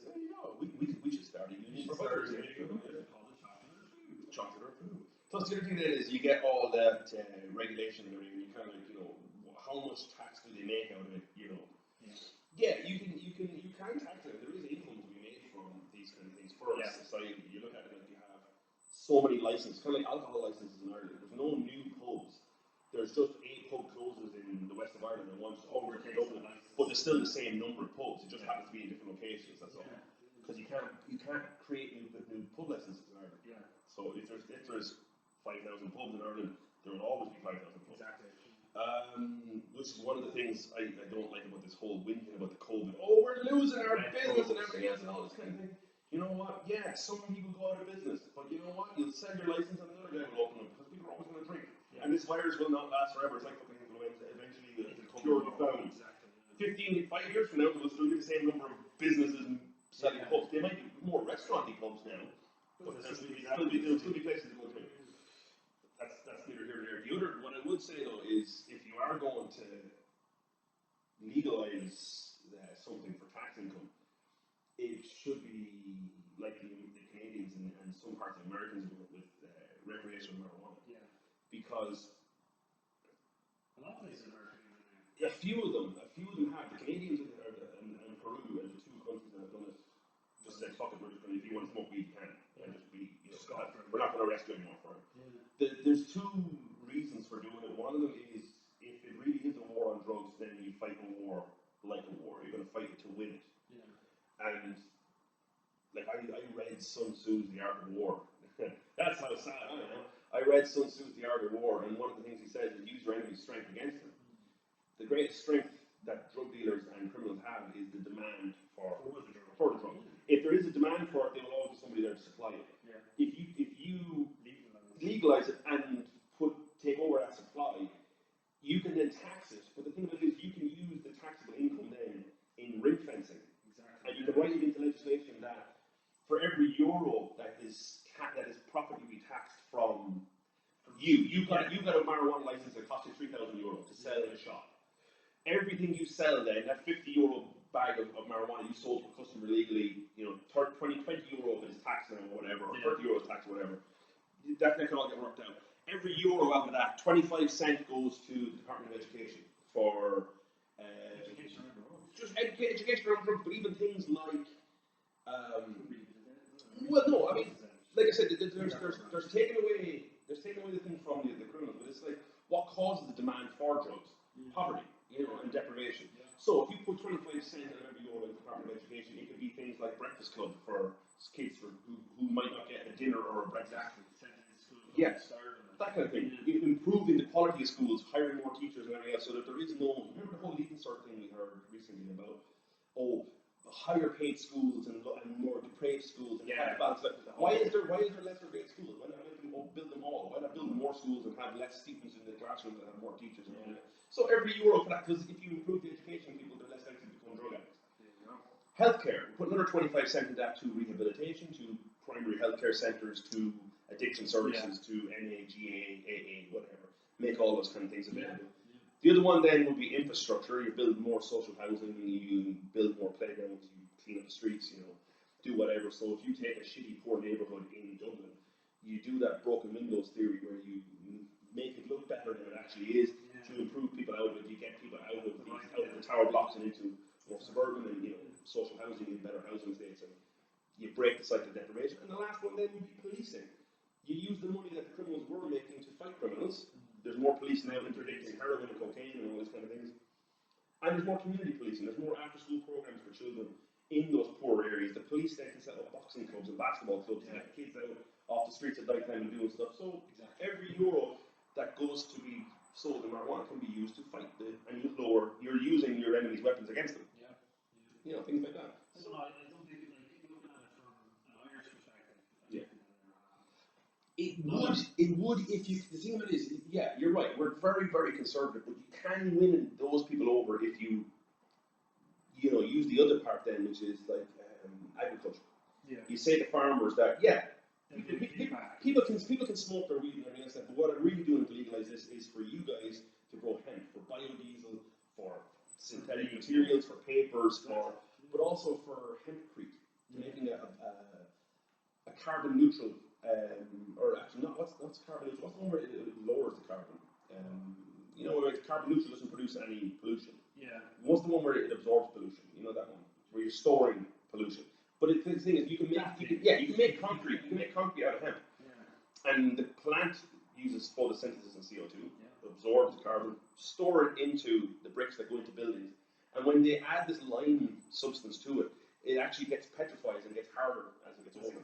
There you go. We should start a union for hookers. Chocolate or food. Plus the other thing then is you get all that regulation and everything. You kind of like how much tax do they make out of it? Yeah, you can tax it. There is income to be made from these kind of things for a society. You look at it like you have so many licenses, kind of like alcohol licenses in Ireland. There's no new pubs. There's just a pub closes in the west of Ireland and one's over in Dublin, but there's still the same number of pubs. It just happens to be in different locations. That's all. Because you can't create new pub licenses in Ireland. Yeah. So if there's 5,000 pubs in Ireland, there will always be 5,000 pubs. Exactly. Which is one of the things I don't like about this whole whinging about the COVID. Oh, we're losing our business and everything else and all this kind of thing. You know what? Yeah, some people go out of business, but you know what? You'll sell your license and another guy will open them because people are always going to drink. Yeah. And this virus will not last forever. It's like fucking influenza. Eventually, the cure will be found. Exactly. 5 years from now, we'll still be the same number of businesses selling pubs. They might be more restaurant-y pubs now, but there'll still be places to go to. That's neither here nor there. The other, what I would say though, is if you are going to legalize something for tax income, it should be like the Canadians and some parts of the Americans do it with recreational marijuana. Yeah. Because a lot of places are a few of them have. The Canadians and Peru are the two countries that have done it. Just said, fuck it, we're just going to, if you want to smoke weed, you can. And just be, we're not going to arrest you anymore for it. Yeah. There's two reasons for doing it. One of them is if it really is a war on drugs, then you fight a war like a war. You're going to fight it to win it. Yeah. And like I read Sun Tzu's The Art of War. That's how sad I am. I read Sun Tzu's The Art of War, and one of the things he says is use your enemy's strength against them. The greatest strength that drug dealers and criminals have is the demand for the drug. If there is a demand for it, there will always be somebody there to supply it. Yeah. If you legalize it and take over that supply, you can then tax it. But the thing about it is, you can use the taxable income then in ring fencing. Exactly. And you can write it into legislation that for every euro that is profit to be taxed from you got a marijuana license that costs you €3,000 to sell in a shop. Everything you sell then, that €50 bag of marijuana you sold to a customer legally, 20 euro of it is taxed now or whatever, or 30 euros taxed or whatever. That can all get worked out. Every euro out of that, 25 cents goes to the Department of Education for education around drugs, but even things like well, no, I mean, like I said, there's taken away the thing from the criminals, but it's like what causes the demand for drugs? Poverty, and deprivation. Yeah. So if you put 25 cents out of every euro in the Department of Education, it could be things like breakfast club for kids who might not get a dinner or a breakfast. Yes, that kind of thing. Improving the quality of schools, hiring more teachers and everything else, so that there is no. Remember the whole Leaving Cert thing we heard recently about? Higher paid schools and more depraved schools. And why is there lesser grade schools? Why not build them all? Why not build more schools and have less students in the classrooms and have more teachers? And so every euro for that, because if you improve the education of people, they're less likely to become drug addicts. Healthcare, put another 25 cents in that to rehabilitation, to primary healthcare centres, to addiction services, to NA, GA, AA, whatever. Make all those kind of things available. The other one then would be infrastructure. You build more social housing, you build more playgrounds, you clean up the streets, do whatever. So if you take a shitty, poor neighbourhood in Dublin, you do that broken windows theory where you make it look better than it actually is to improve people out of it. You get people out of the tower blocks and into more suburban and social housing and better housing estates, and you break the cycle of deprivation. And the last one then would be policing. You use the money that the criminals were making to fight criminals. There's more police now interdicting heroin and cocaine and all these kind of things. And there's more community policing. There's more after-school programs for children in those poor areas. The police then can set up boxing clubs and basketball clubs to get kids out off the streets at night time and doing stuff. So every euro that goes to be sold in marijuana can be used to fight and you're using your enemy's weapons against them. Yeah. Things like that. So I don't think looking at it from an Irish perspective. Yeah. It would if you, the thing of it is, you're right, we're very, very conservative, but you can win those people over if you use the other part then, which is like agriculture. Yeah. You say to farmers that, people can smoke their weed and everything else, but what I'm really doing to legalize this is for you guys to grow hemp, for biodiesel, for synthetic materials, for papers, but also for hempcrete, making a carbon neutral. Or actually, not what's carbon neutral? What's the one where it lowers the carbon? Where carbon neutral doesn't produce any pollution. Yeah. What's the one where it absorbs pollution? You know that one where you're storing pollution. But the thing is, you can make concrete. You can make concrete out of hemp. Yeah. And the plant uses photosynthesis and CO2, absorbs the carbon, store it into the bricks that go into buildings. And when they add this lime substance to it, it actually gets petrifies and gets harder as it gets older.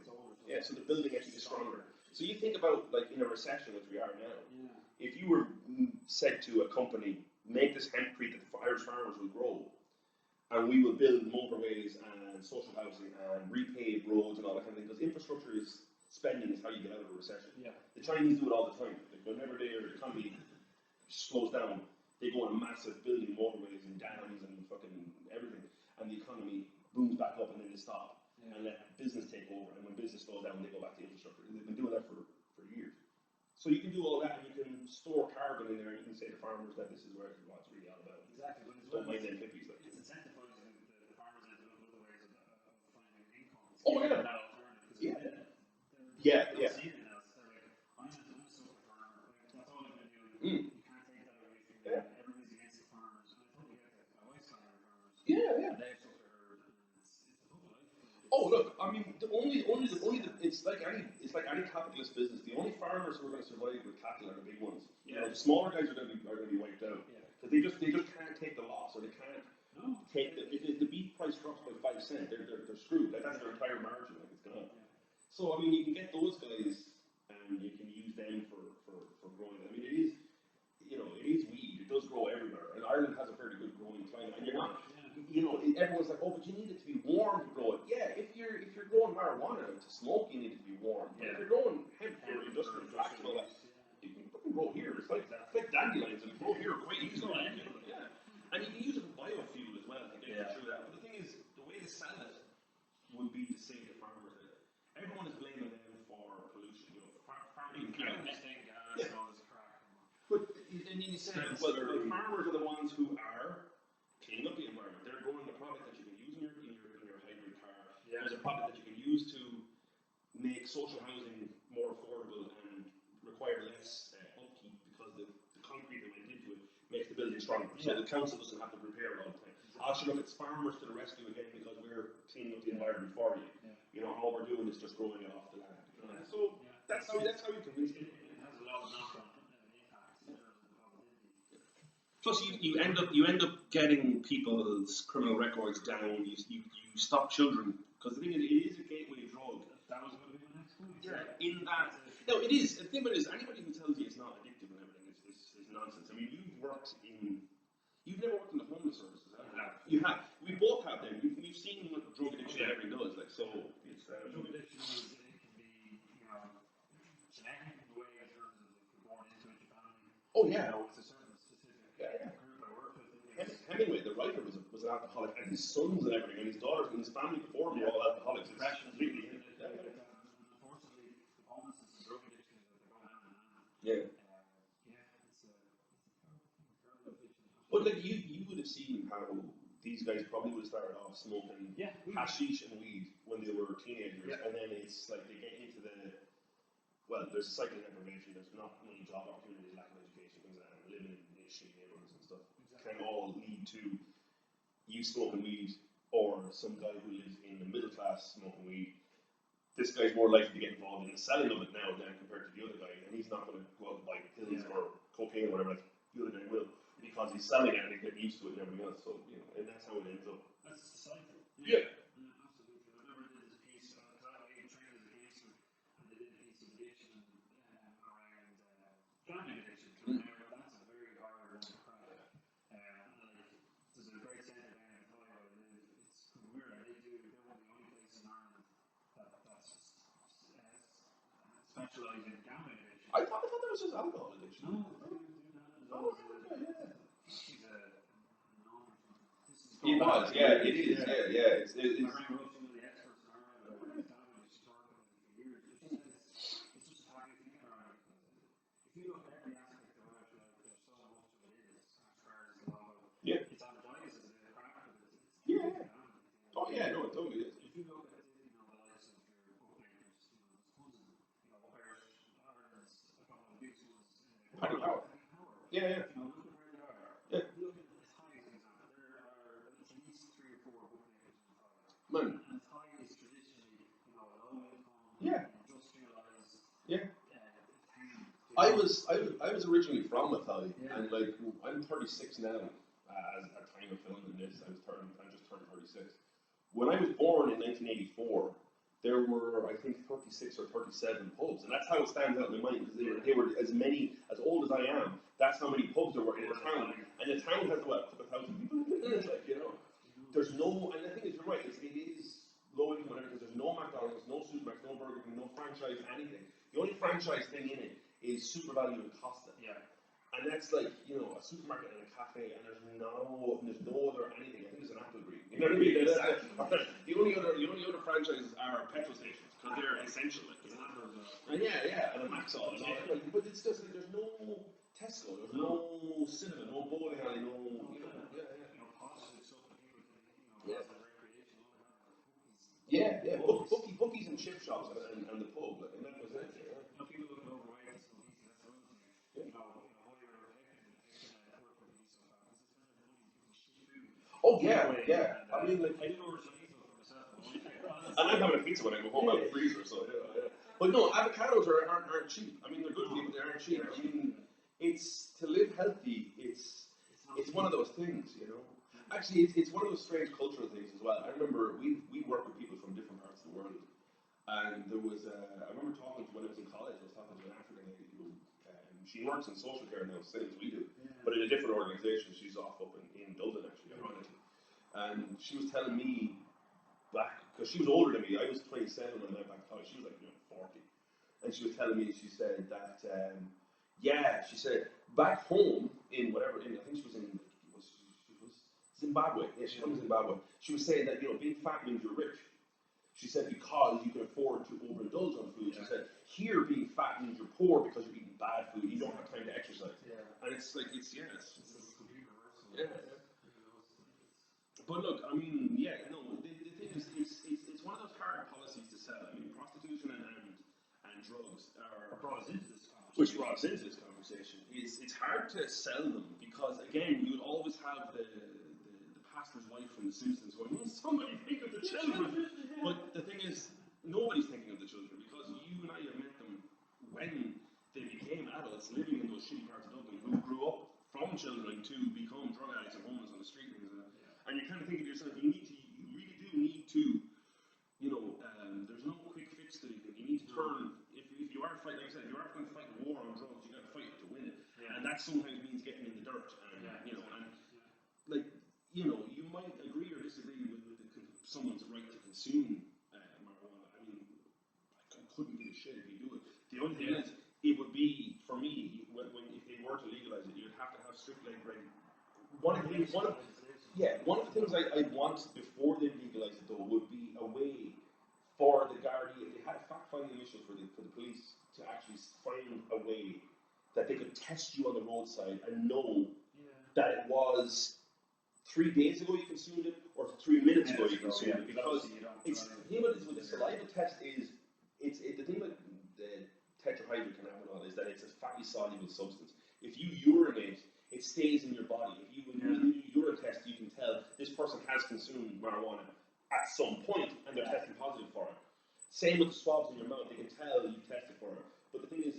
Yeah, so the building actually gets stronger. So you think about like in a recession, which we are now, if you were said to a company, make this hempcrete that the Irish farmers will grow, and we will build motorways and social housing and repave roads and all that kind of thing, because infrastructure is spending is how you get out of a recession. Yeah. The Chinese do it all the time. Like whenever their economy slows down, they go on a massive building motorways and dams and fucking everything, and the economy booms back up and then they stop and let business take over. And when business slows down, they go back to infrastructure. And they've been doing that for years. So you can do all that, and you can store carbon in there, and you can say to farmers that this is what it's really all about. Exactly. But don't mind them hippies. Like. It's incentivizing the farmers into other ways of finding income. It's Oh yeah. That alternative. Yeah. They're seeing it now. They're like, I'm a super farmer. Like, that's all I'm going to do. You can't take that away from me. Everybody's against the farmers. And I totally get that. My wife's on our farmers. Yeah. They've suffered herd, and it's a tough life. Oh look, I mean, it's like any capitalist business. The only farmers who are going to survive with cattle are the big ones. You know, the smaller guys are going to be wiped out because they just can't take the loss, or they can't take if the beef price drops by 5 cents, they're screwed. Like, that's their entire margin. Like, it's gone. So I mean, you can get those guys and you can use them for growing. I mean, it is weed. It does grow everywhere, and Ireland has a very good growing climate. And you're not. Everyone's like, oh, but you need it to be warm to grow it. Yeah, if you're growing marijuana to smoke, you need it to be warm. But if you're growing hemp for industrial flax and all that, you can fucking grow here. It's like dandelions, and grow here quite easily. Yeah, and you can use it for biofuel as well to get you through that. But the thing is, the way to sell it would be to say to farmers that everyone is blaming them for pollution. You know, farming cows. But and you say, well, farmers are the ones who are cleaning up the environment. They're growing a product that you can use in your hybrid car. There's a product that you can use to make social housing more affordable and require less upkeep, because the concrete that went into it makes the building stronger. So the council doesn't have to repair it all the time. Actually, look, it's farmers to the rescue again, because we're cleaning up the environment for you. You know, all we're doing is just growing it off the land. So that's how you convince them. It has a lot of knock-on impacts in terms of positivity. Plus, you end up getting people's criminal records down. You stop children, because the thing is, it is a gateway drug. That was going to be my next point. In that, no, it is. The thing about it is, anybody who tells you it's not addictive and everything is nonsense. I mean, you've never worked in the homeless services, have you? You have. We both have them. We've seen what drug addiction and everything does. Like, so it's drug addiction is, it can be, genetic in a way, in terms of if you're born into it, your family. Oh yeah. It's a certain specific group I work with. Hemingway, the writer, was an alcoholic, and his sons and everything, and his daughters and his family before him were all alcoholics. Depression, completely. Unfortunately, homelessness and drug addiction go hand in hand. Yeah. But like you would have seen how these guys probably would have started off smoking hashish and weed when they were teenagers, and then it's like they get into there's cycling deprivation, there's not many job opportunities, lack of education, things like that, living in shitty neighborhoods and stuff, can all lead to you smoking weed, or some guy who lives in the middle class smoking weed. This guy's more likely to get involved in the selling of it now than compared to the other guy, and he's not going to go out and buy pills or cocaine or whatever the other guy will, because he's selling it and he's getting used to it and everything else. So, and that's how it ends up. That's the cycle. Yeah. Absolutely. I remember I did this piece, because I trained as a gangster, and they did a piece of addiction around gambling addiction. That's a very hard one to crack. There's a great centre down in Ohio. It's weird. They're one of the only places in Ireland that's specialised in gambling addiction. I thought that was just alcohol addiction. No. It was, yeah, it is, yeah. It's I remember some of the experts in Ireland that used to talk about it for years. It's just how you think around it. If you look at every aspect of it, there's so much of it is, as far as the law. It's advertised as a craft, but it's oh yeah, no, it totally is. If you look at the likes of your bookmakers, there's tons of Irish, Ireland's a couple of the biggest ones. Paddy Power. Yeah. Look at where they are. Look at the Thai example. There are at least 3 or 4 bookmakers in Thai. Man. And Thai is traditionally, a low income, industrialized, I was originally from Mathai, and like I'm 36 now. As at time of filming this, I just turned 36. When I was born in 1984, there were I think 36 or 37 pubs, and that's how it stands out in my mind because they were as old as I am. That's how many pubs there were in a town, and the town has what, a couple of thousand people. It's like, you know, there's no, and the thing is, you're right. It is low income because there's no McDonald's, no Supermax, no Burger King, no franchise, anything. The only franchise thing in it is Super Value and Costa. Yeah. And that's like, you know, a supermarket and a cafe, and there's no other anything. I think it's an Apple Green. You know what I mean? Exactly. The only other franchises are petrol stations because they're essential. Like, you know? And and a Maxall and all that. Like, but it's just like there's no Tesco, there's no cinema, no bowling alley, no. Bookies and chip shops and the pub, like, and that was it. People looking overweight and so easy. Oh yeah. I mean, like, I didn't order some pizza for myself. and I'm having a pizza when I go home out of the freezer, so yeah. But no, avocados aren't cheap. I mean, they're good to me, but they aren't cheap. I mean, it's to live healthy. It's one of those things, you know. Actually, it's one of those strange cultural things as well. I remember we work with people from different parts of the world, and there was I remember talking to when I was in college. I was talking to an African lady who she works in social care now, same as we do, but in a different organisation. She's off up in Dublin actually, ironically, and she was telling me back because she was older than me. I was 27 when I went back to college. She was like 40, and she was telling me. She said that she said back home in whatever I think she was in. Zimbabwe. Yeah, she's from Zimbabwe. She was saying that, you know, being fat means you're rich. She said because you can afford to overindulge on food. She said here being fat means you're poor because you're eating bad food. You don't have time to exercise. Yeah. And it's like it's complete reversal. Yeah. But look, I mean, the thing is, it's one of those hard policies to sell. I mean, prostitution and drugs are brought us into this conversation. It's hard to sell them because again, you'll always have the pastor's wife from The Simpsons going, somebody think of the children. But the thing is, nobody's thinking of the children because you and I have met them when they became adults living in those shitty parts of Dublin who grew up from children to become drug addicts and homeless on the street. And you kind of think of yourself, you really do need to, you know, there's no quick fix to it. You need to turn, if you are fighting, like I said, if you are going to fight a war on drugs, you got to fight it to win it. And that sometimes means getting in the dirt. And, you know, and like, you know, you might agree or disagree with someone's right to consume marijuana. I mean, I couldn't give a shit if you do it. The only thing is, it would be, for me, when if they were to legalize it, you'd have to have strict leg break. One of the things I want before they legalize it, though, would be a way for the Gardaí, if they had a fact-finding mission for the police to actually find a way that they could test you on the roadside and know that it was 3 days ago you consumed it, or 3 minutes ago you consumed it, because it's the thing about with the saliva test is the thing about the tetrahydrocannabinol is that it's a fatty soluble substance. If you urinate, it stays in your body. If you do urine test, you can tell this person has consumed marijuana at some point, and they're testing positive for it. Same with the swabs in your mouth; they can tell you tested for it. But the thing is,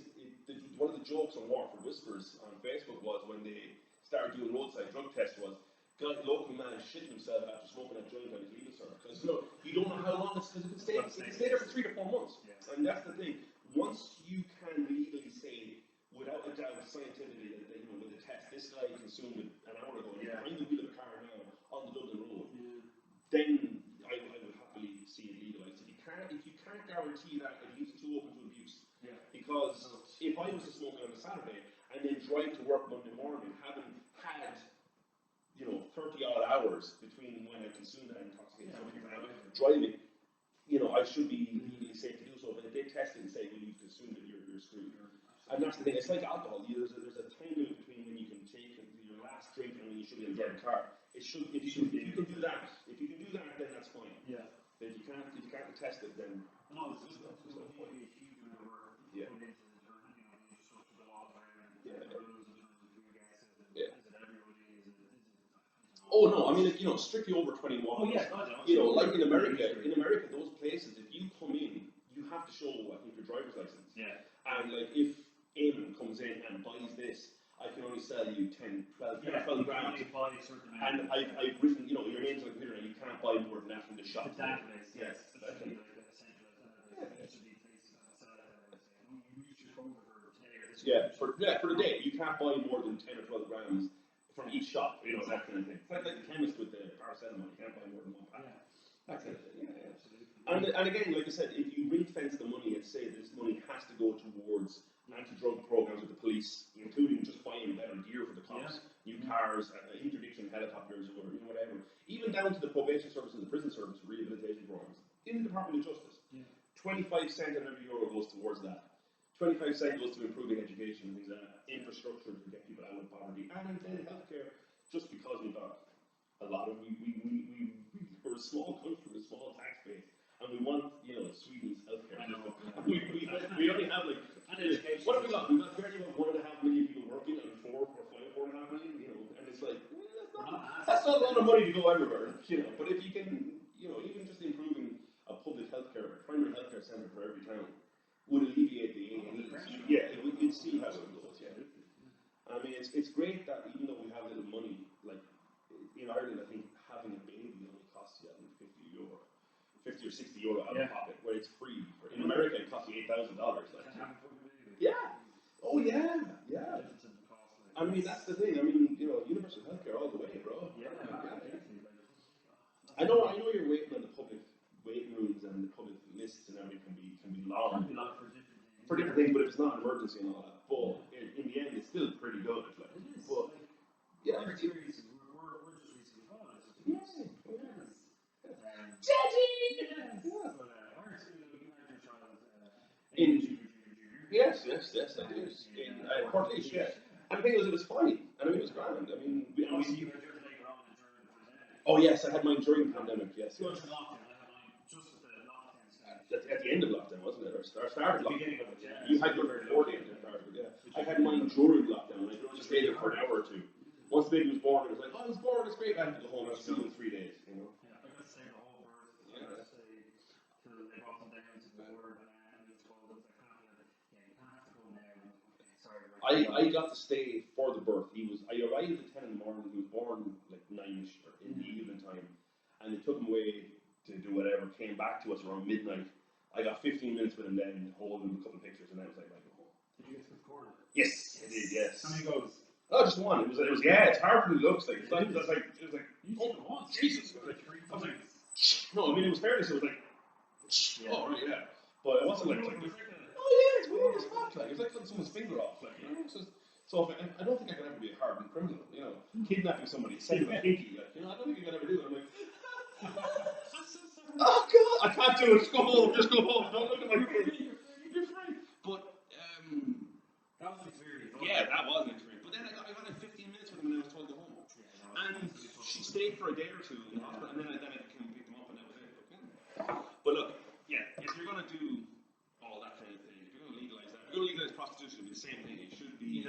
one of the jokes on Waterford Whispers on Facebook was when they started doing roadside drug tests was. Local man shitting himself after smoking a joint on his legal serve because you don't know how long it's because it can stay there for 3 to 4 months, and that's the thing. Once you can legally say without a doubt scientifically that with the test this guy consumed it an hour ago and behind the wheel of a car now on the Dublin road, then I would happily see it legalized. If you can't guarantee that, it leaves it too open to abuse. Because if I was to smoke it on a Saturday and then drive to work Monday morning having had 30 odd hours between when I consumed that intoxicating substance driving, I should be legally safe to do so. But if they test it and say, well, you've consumed it, you're screwed. And that's the thing. It's like alcohol. There's a time limit between when you can take your last drink and when you should be in the car. It should. If you can do that, then that's fine. Yeah. But if you can't test it, then no, it's no point. A huge amount of work put into the just up to the wall Oh no, I mean, strictly over 21. Oh yeah, like in America, those places, if you come in, you have to show, I think, your driver's license. Yeah. And like, if Eammon comes in and buys this, I can only sell you 10, 12, 12 grams. And I've written, you know, your name's on the computer and you can't buy more than that from the shop. The database, yes. That should be like a centralized database. There should be places that sell it and say, oh, you reached your quota for today or this for the day. You can't buy more than 10 or 12 grams from each shop, you know, that kind of thing. It's like the chemist with the paracetamol, you can't buy more than one pack. That kind of thing, absolutely. And again, like I said, if you ring fence the money and say this money has to go towards anti-drug programs with the police, including just buying better gear for the cops, new cars, interdiction helicopters, or you know, whatever, even down to the probation service and the prison service rehabilitation programs in the Department of Justice. 25 cents on every euro goes towards that. 25 cents goes to improving education and things like that, infrastructure to get people out of poverty, and then healthcare. Just because we've got a lot of we're a small country with a small tax base, and we want, you know, Sweden's healthcare. We only have like. What have we got? We've got barely about 1.5 million people working and 4.5 million, you know, and it's like, that's not a lot of money to go everywhere, you know, but if you can, you know, even just improving a public healthcare, primary healthcare centre for every town would alleviate the A&E. Yeah, you'd see how it goes, I mean, it's great that even though we have little money, like, in Ireland, I think having a baby only costs you, I think, €50 or €60 out of pocket, where it's free. In America, it costs you $8,000. Like, oh yeah. I mean, that's the thing. I mean, you know, universal healthcare all the way, bro. I know you're waiting on the public waiting rooms and the public lists and everything can be long. For different things, but if it's not an emergency and all that. But in the end, it's still pretty good. Like, it is. But yeah. We're just recently fathers. Yes, I do. In Portage, yeah. And the thing was, it was funny, and I mean, it was grand. I mean, oh yes, I had mine during the pandemic. Yes. At the end of lockdown, wasn't it? Or started lockdown. You had your before the end of lockdown, yeah. I had mine during lockdown. I could only stay there for an hour or two. Once the baby was born, it was like, oh, it's born, it's great. I had to go home. I'll see you in 3 days. You know. Yeah, I got to stay the whole birth. I got to stay till they brought them down to the border, and it's called. You can't have to go now. Sorry. I got to stay for the birth. I arrived at 10 in the morning. He was born like 9ish in the evening time, and they took him away to do whatever. Came back to us around midnight. I got 15 minutes with him then, holding him, a couple of pictures, and then I was like, right, go home. Did you get to record it? Yes, I did. Yes. How many goes? Oh, just one. It was yeah. It's harder than it looks like. It was like oh, Jesus. I was like, no, I mean it was fairness. It was like, oh right, yeah. But it wasn't like, oh yeah, it's weird as fuck. Like it's like cutting someone's finger off. Like, you know, so I don't think I could ever be a hardened criminal. You know, kidnapping somebody, sending a pinky. Like, you know, I don't think I could ever do it. I'm like, oh God, I can't do it. Just go home. Just go home. Don't look at my face. You're free. But that was an experience. Yeah, that was an experience. But then I got like 15 minutes with him and I was told to go home. And she stayed for a day or two in the hospital, and then I came and picked them up, and that was it. But look, yeah, if you're going to do all that kind of thing, if you're going to legalize that, if you're going to legalize prostitution, it'll be the same thing. It should be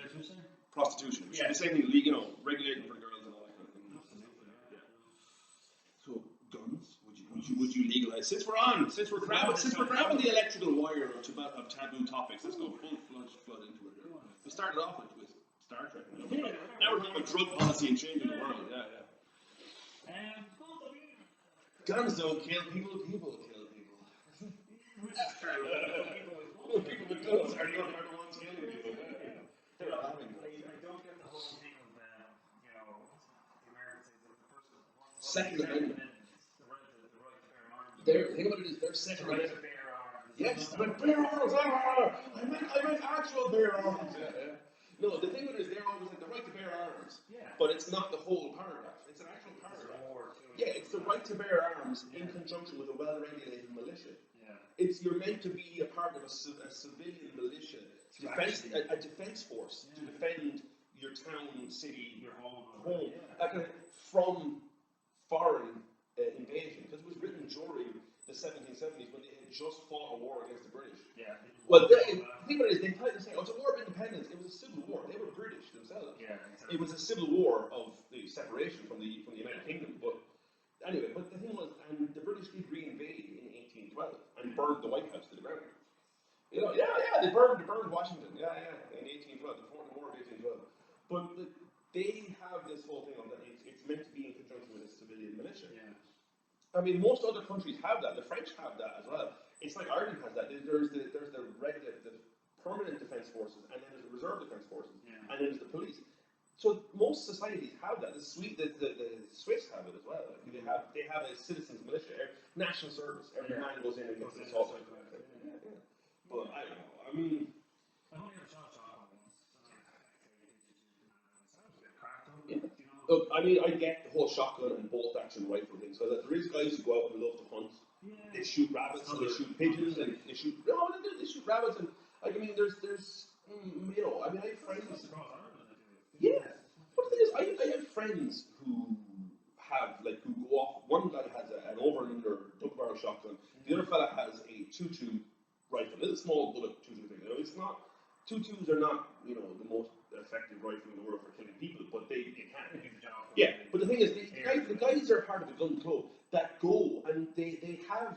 prostitution. It should be the same thing, you know, regulating for the girls and all that kind of thing. Absolutely, yeah. So, guns, would you legalize? Since we're grabbing the electrical wire of taboo topics, let's go full flood into it. We started off with Star Trek. Now we're talking about drug policy and changing the world. Yeah. Guns don't kill people. People kill people. Which is true. People with guns are the ones killing people. They're not having guns. I don't get the whole thing of you know, the Americans say that the person wants Second Amendment. The right to bear arms. The thing about it is their Second Amendment. To bear arms. Yes, but bear arms. I meant actual bear arms. Yeah. No, the thing with it is they're always like the right to bear arms. Yeah. But it's not the whole paragraph. It's an actual paragraph. Yeah, it's the right to bear arms in conjunction with a well-regulated militia. Yeah. You're meant to be a part of a civilian militia, a defense force to defend your town, city, your home, from foreign invasion. Because it was written during the 1770s when they had just fought a war against the British. Yeah. Well, the thing about it is they try to say, oh, it's a war of independence. It was a civil war. They were British themselves. Yeah. Exactly. It was a civil war of the separation from the United Kingdom. But anyway, but the thing was, and the British did re-invade in 1812 and burned the White House to the ground. You know, they burned Washington. Yeah. I mean, most other countries have that. The French have that as well. It's like Ireland has that. There's the permanent defence forces, and then there's the reserve defence forces, and then there's the police. So most societies have that. The Swiss have it as well. Like, they have a citizens militia, national service. Every man goes in and gets assaulted. But I don't know. I mean, look, I mean, I get the whole shotgun and bolt action rifle thing. So that there is guys who go out and love to hunt. They shoot rabbits and they shoot pigeons and they shoot they shoot rabbits and like I mean, there's you know, I mean, I have friends. Yeah, but the thing is, I have friends who have like who go off. One guy has an over and under double barrel shotgun. The other fella has a 2.2 rifle, a little small bullet 2.2 thing. You know, it's not 2.2s are not the most effective rifle in the world for killing people, but they can. Yeah, but the thing is, the guys are part of the gun club that go and they have,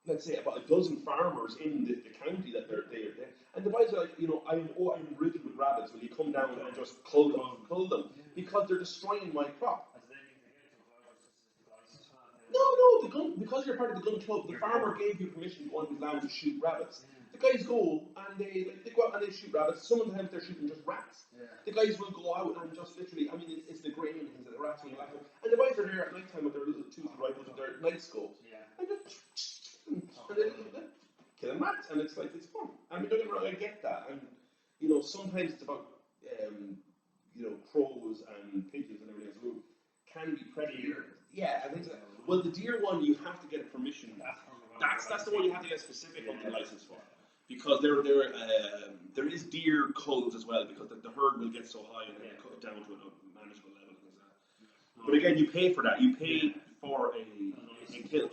let's say, about a dozen farmers in the county that they're there. And the guys are like, I'm riddled with rabbits. Will you come down and just cull them? Because they're destroying my crop. No, because you're part of the gun club, the farmer gave you permission to go on his land to shoot rabbits. The guys go and they go out and they shoot rabbits. Some of the times they're shooting just rats. The guys will go out and just literally, I mean, it's the grain and things that the rats will laugh at. And the guys are there at night time with their little toothed rifles with their night scopes. And just they're killing rats, and it's like, it's fun. I mean, don't get me wrong, I get that. And, sometimes it's about, crows and pigeons and everything else who can be predatory. Yeah, I think so. Well, the deer one, you have to get a permission. That's the one you have to get a specific hunting license for. Because there is deer culls as well, because the herd will get so high and then cut it down to a manageable level. But again, you pay for that. You pay for a kill.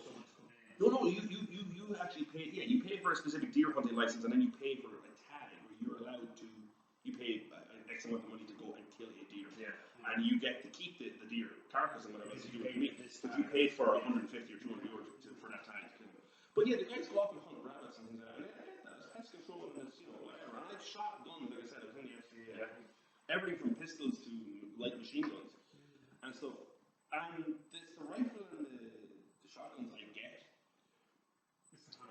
No, you actually pay. Yeah, you pay for a specific deer hunting license, and then you pay for a tag where you're allowed to. You pay an X amount of money to go and kill a deer. And you get to keep the deer carcass and whatever. So you pay me, but you paid for 150 or 200 euros for that tag. But yeah, the guys go off and hunt rabbits and things like that. And I get that. It's pest control and it's whatever. And I've shot guns, like I said, I've done the FCA. Everything from pistols to light machine guns and stuff. And the rifle and the shotguns I get.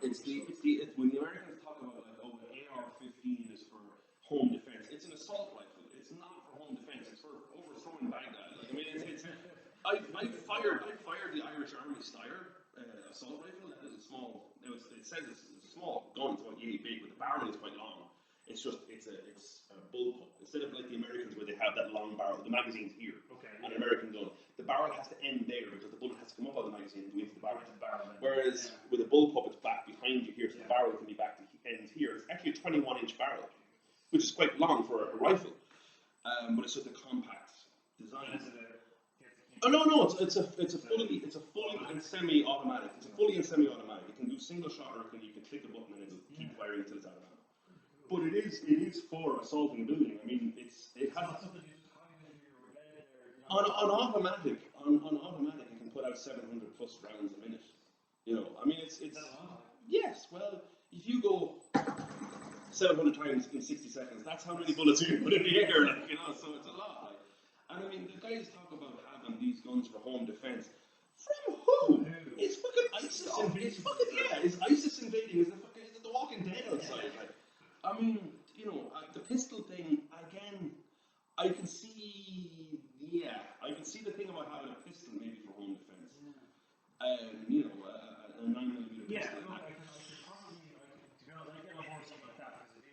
It's when the Americans talk about like, oh, the AR-15 is for home defense. It's an assault rifle. It's not for home defense. It's for overthrowing Baghdad. Like, I mean, I fired the Irish Army Steyr assault rifle. That is a small. It says it's a small gun. It's about yay big, but the barrel is quite long. It's a bullpup. Instead of like the Americans where they have that long barrel, the magazine's here. An American gun. The barrel has to end there because the bullet has to come up out of the magazine and go into the barrel. Whereas with a bullpup, it's back behind you here, so the barrel can be back to ends here. It's actually a 21-inch barrel, which is quite long for a rifle. But it's just a compact design. Oh no! It's a fully and semi-automatic. It's a fully and semi-automatic. It can do single shot, or you can click a button and it'll keep firing until it's out of ammo. But it is for assaulting a building. I mean, it has on automatic. On automatic, you can put out 700 plus rounds a minute. I mean, it's yes. Well, if you go 700 times in 60 seconds, that's how many bullets you can put in the air. So it's a lot. And I mean, the guys talk about having these guns for home defense. From who? It's fucking ISIS. It's ISIS invading. Is it the Walking Dead outside? Like, I mean, the pistol thing again. I can see the thing about having a pistol maybe for home defense. A 9mm pistol. Yeah, no, I could probably, to be honest, I get on board something like that because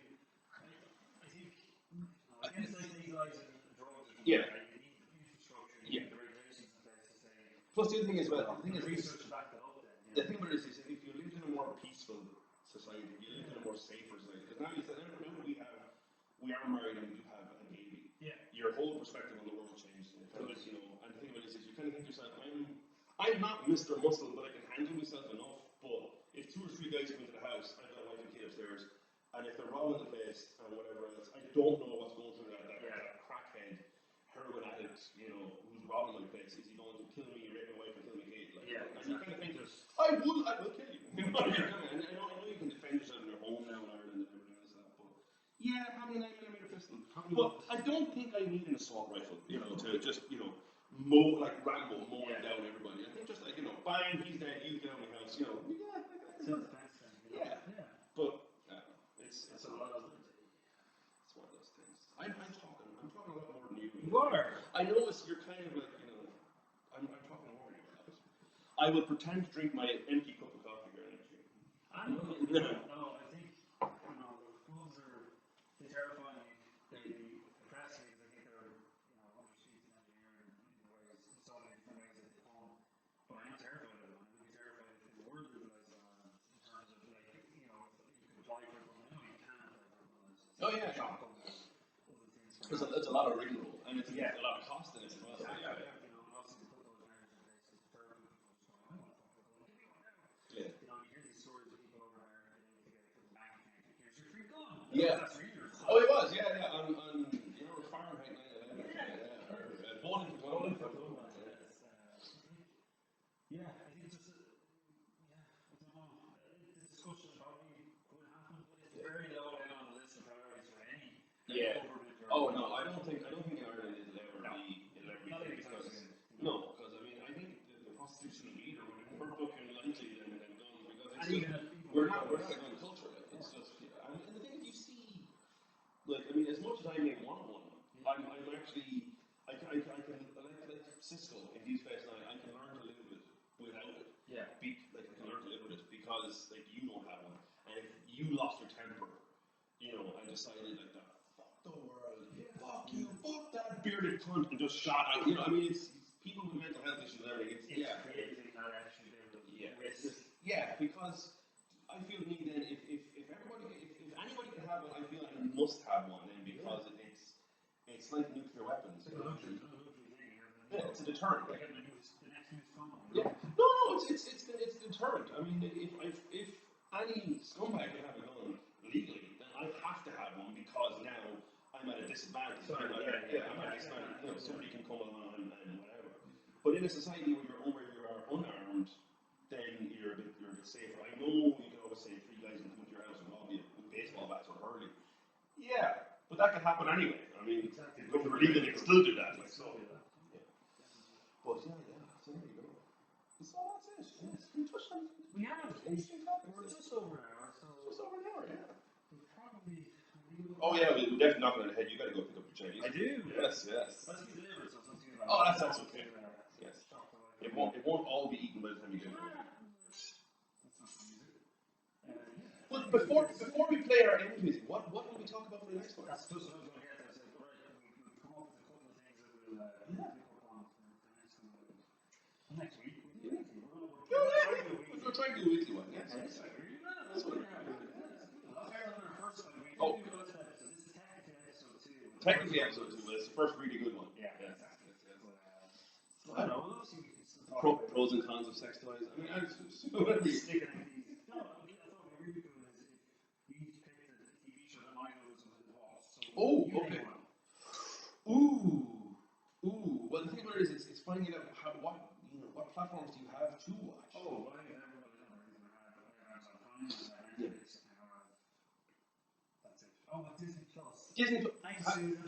I think against like legalizing drugs or something like that, you need the infrastructure, you need the regulations in place to say. Plus the other thing is, research back that up then. The thing about it is if you live in a more peaceful society, you live in a more safer society. Because now we are married and we do have a baby. Your whole perspective on the world changed. And the thing about it is you kind of think to yourself, I'm not Mr. Muscle, but I can handle myself enough. But if 2 or 3 guys come into the house, I've got a wife and kid upstairs, and if they're robbing the place and whatever else, I don't know what's going through that crackhead, heroin addict, who's robbing my place. Is he going to kill me, rape my wife, and kill my kid? Like, and you kind of think, I will kill you. And I know you can defend yourself in your home now in Ireland and everything else like that, but yeah, having a 9mm pistol. But I don't think I need an assault rifle, to just, Rambo mowing down everybody. I think just like, bang, he's dead, you get out of the house, yeah. But it's a lot of it's one of those things. I'm talking a lot more than you. You are. I know you're kind of like, I'm talking over you. I will pretend to drink my empty cup of coffee here next year. I know. No, I think the fools they terrify me. They impress me because I think they're undersheets and engineering in ways, so many different ways that they come. But I am terrified of them. I'm really terrified if the word legalized in terms of like you could apply for it, but I know you can't apply for it. Oh yeah. Shotgun, other things. Because it's a lot of rigmarole and it's a lot of cost in it as well. Yeah. Obviously put those measures in place to deter people from just going, I want to fucking go, give me one now. Yeah. You hear these stories of people over there and they get to the bank and here's your free gun. Yeah. That's really Oh, it was, yeah. On Fahrenheit 9/11. Yeah. Bowling for Columbus. Yeah, I think it's just, I don't know. The discussion probably could happen, but it's very low down on the list of priorities for any government. Oh no, I don't think in Ireland it'll ever be because I mean I think the prostitution of weed or whatever more fucking likely than guns because we're not a gun culture. It's just and the thing is you see as much as I may want one, I'm actually I can like Cisco in Deep Space Nine, I can learn to live without it. Yeah. I can learn to live with it because you don't have one, and if you lost your temper, and decided like that, fuck the world, fuck you, fuck that bearded cunt, and just shot out. It's people with mental health issues and everything. It's creating that actually. Because I feel then if anybody can have one, I feel I must have one then because it's like nuclear weapons. It's a deterrent. Like the next news phone. Yeah. No, it's deterrent. I mean, if any scumbag can have a gun legally, then I have to have one because now I'm at a disadvantage. I'm at a disadvantage. Somebody can come along and whatever. But in a society where you are unarmed, then you're a bit safer. I know you can always say 3 guys can come to your house and rob you with baseball bats or hurley. Yeah, but that can happen anyway. I mean, exactly. If we're legal, they can still do that. But so there you go. So that's it. Yes. We touched on. We have. We're just over an hour, so. Just over an hour, yeah. We'll probably. Oh yeah, we're definitely not going to head. You got to go pick up your Chinese. I do. Yes. That's be delivered, so it's not too bad. Oh, that's okay. Yes. It won't all be eaten by the time you get it. But before we play our end music, what will we talk about for the next one? That's just what I was going to get there. So, we'll come up with a couple of things that we'll pick up on for the next one. Next week. We'll try and do a weekly one. Yes. That's what we're having. A lot better than our first one. Oh. So this is technically episode 2. Technically episode 2, but it's the first really good one. Yeah, exactly. I don't know. We'll see. Pros and cons of sex toys. I mean, whatever you stick it in these. No, I thought what would be really good is if we each picked a TV show that might know something involved. So okay. Ooh. Well, the thing about it is, it's finding out what platforms do you have to watch. Oh, well, I have Amazon Prime, Netflix, that's it. Oh, Disney Plus.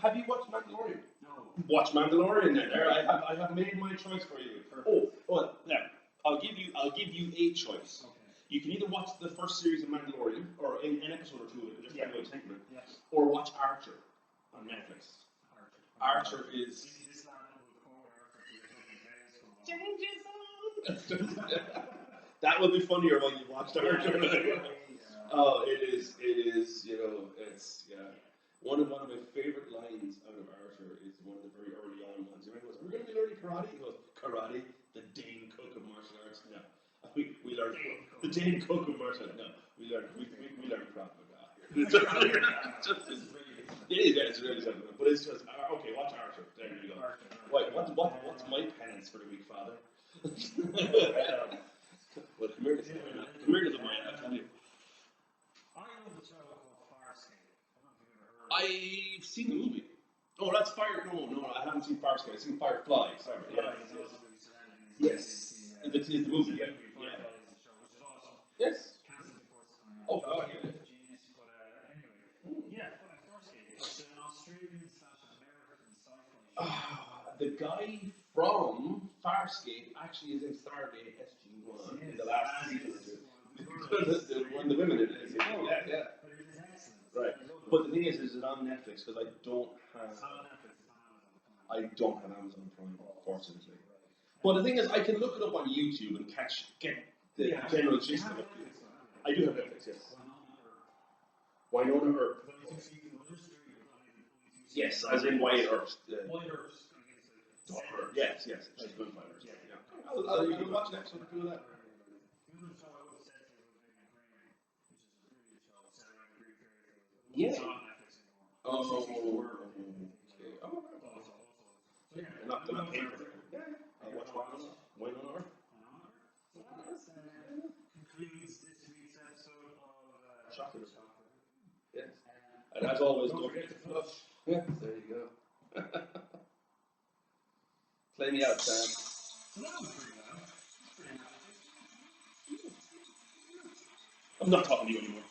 Have you watched Mandalorian? No. Watch Mandalorian then. There, I have made my choice for you. Perfect. Well, now I'll give you a choice. Okay. You can either watch the first series of Mandalorian, or an episode or 2 of it, just tell me what you think of it, or watch Archer on Netflix. Archer is. That would be funnier when you watched Archer. Oh, it is. It's One of my favorite lines out of Archer is one of the very early on ones. He goes, "We're going to be learning karate." He goes, "Karate, the Dane Cook of martial arts." No, we learned the Dane Cook of martial arts. No, we learned Krav Maga. It is, it's really simple. But it's just okay. Watch Archer. There you go. Wait, what's my penance for the week, Father? Well, come here to the mind. I tell you. I love the show called Farscape. I don't know if you've ever heard of it. I've seen the movie. Oh, that's Fire. No, I haven't seen Farscape. I've seen Firefly. Sorry. Yes. It's the movie. Yeah. Firefly is the show, which is awesome. Yes. Cancelled before it's coming out. Oh God, yeah. Genius, but anyway. Yeah, Farscape. It's an Australian/American sci-fi show. the guy from Farscape actually is in Stargate SG-1 in the last season or two. When the women did it. Yeah. Right. But the thing is it on Netflix? Because I don't have Amazon Prime, fortunately. But the thing is, I can look it up on YouTube and get the general gist of it. I do have Netflix, yes. Winona Earp. Yes, as in Wyatt Earp. Daughter. Yes. She's good fighters. Yeah. I'll watch an episode or two of that. Yeah. Oh, okay. Oh, they're not paying for it. Yeah. I'll watch Winona Earp. Concludes this week's episode of Chocolate. Yes. And as always, don't forget to flush. Yeah, there you go. Play me out, Sam. I'm not talking to you anymore.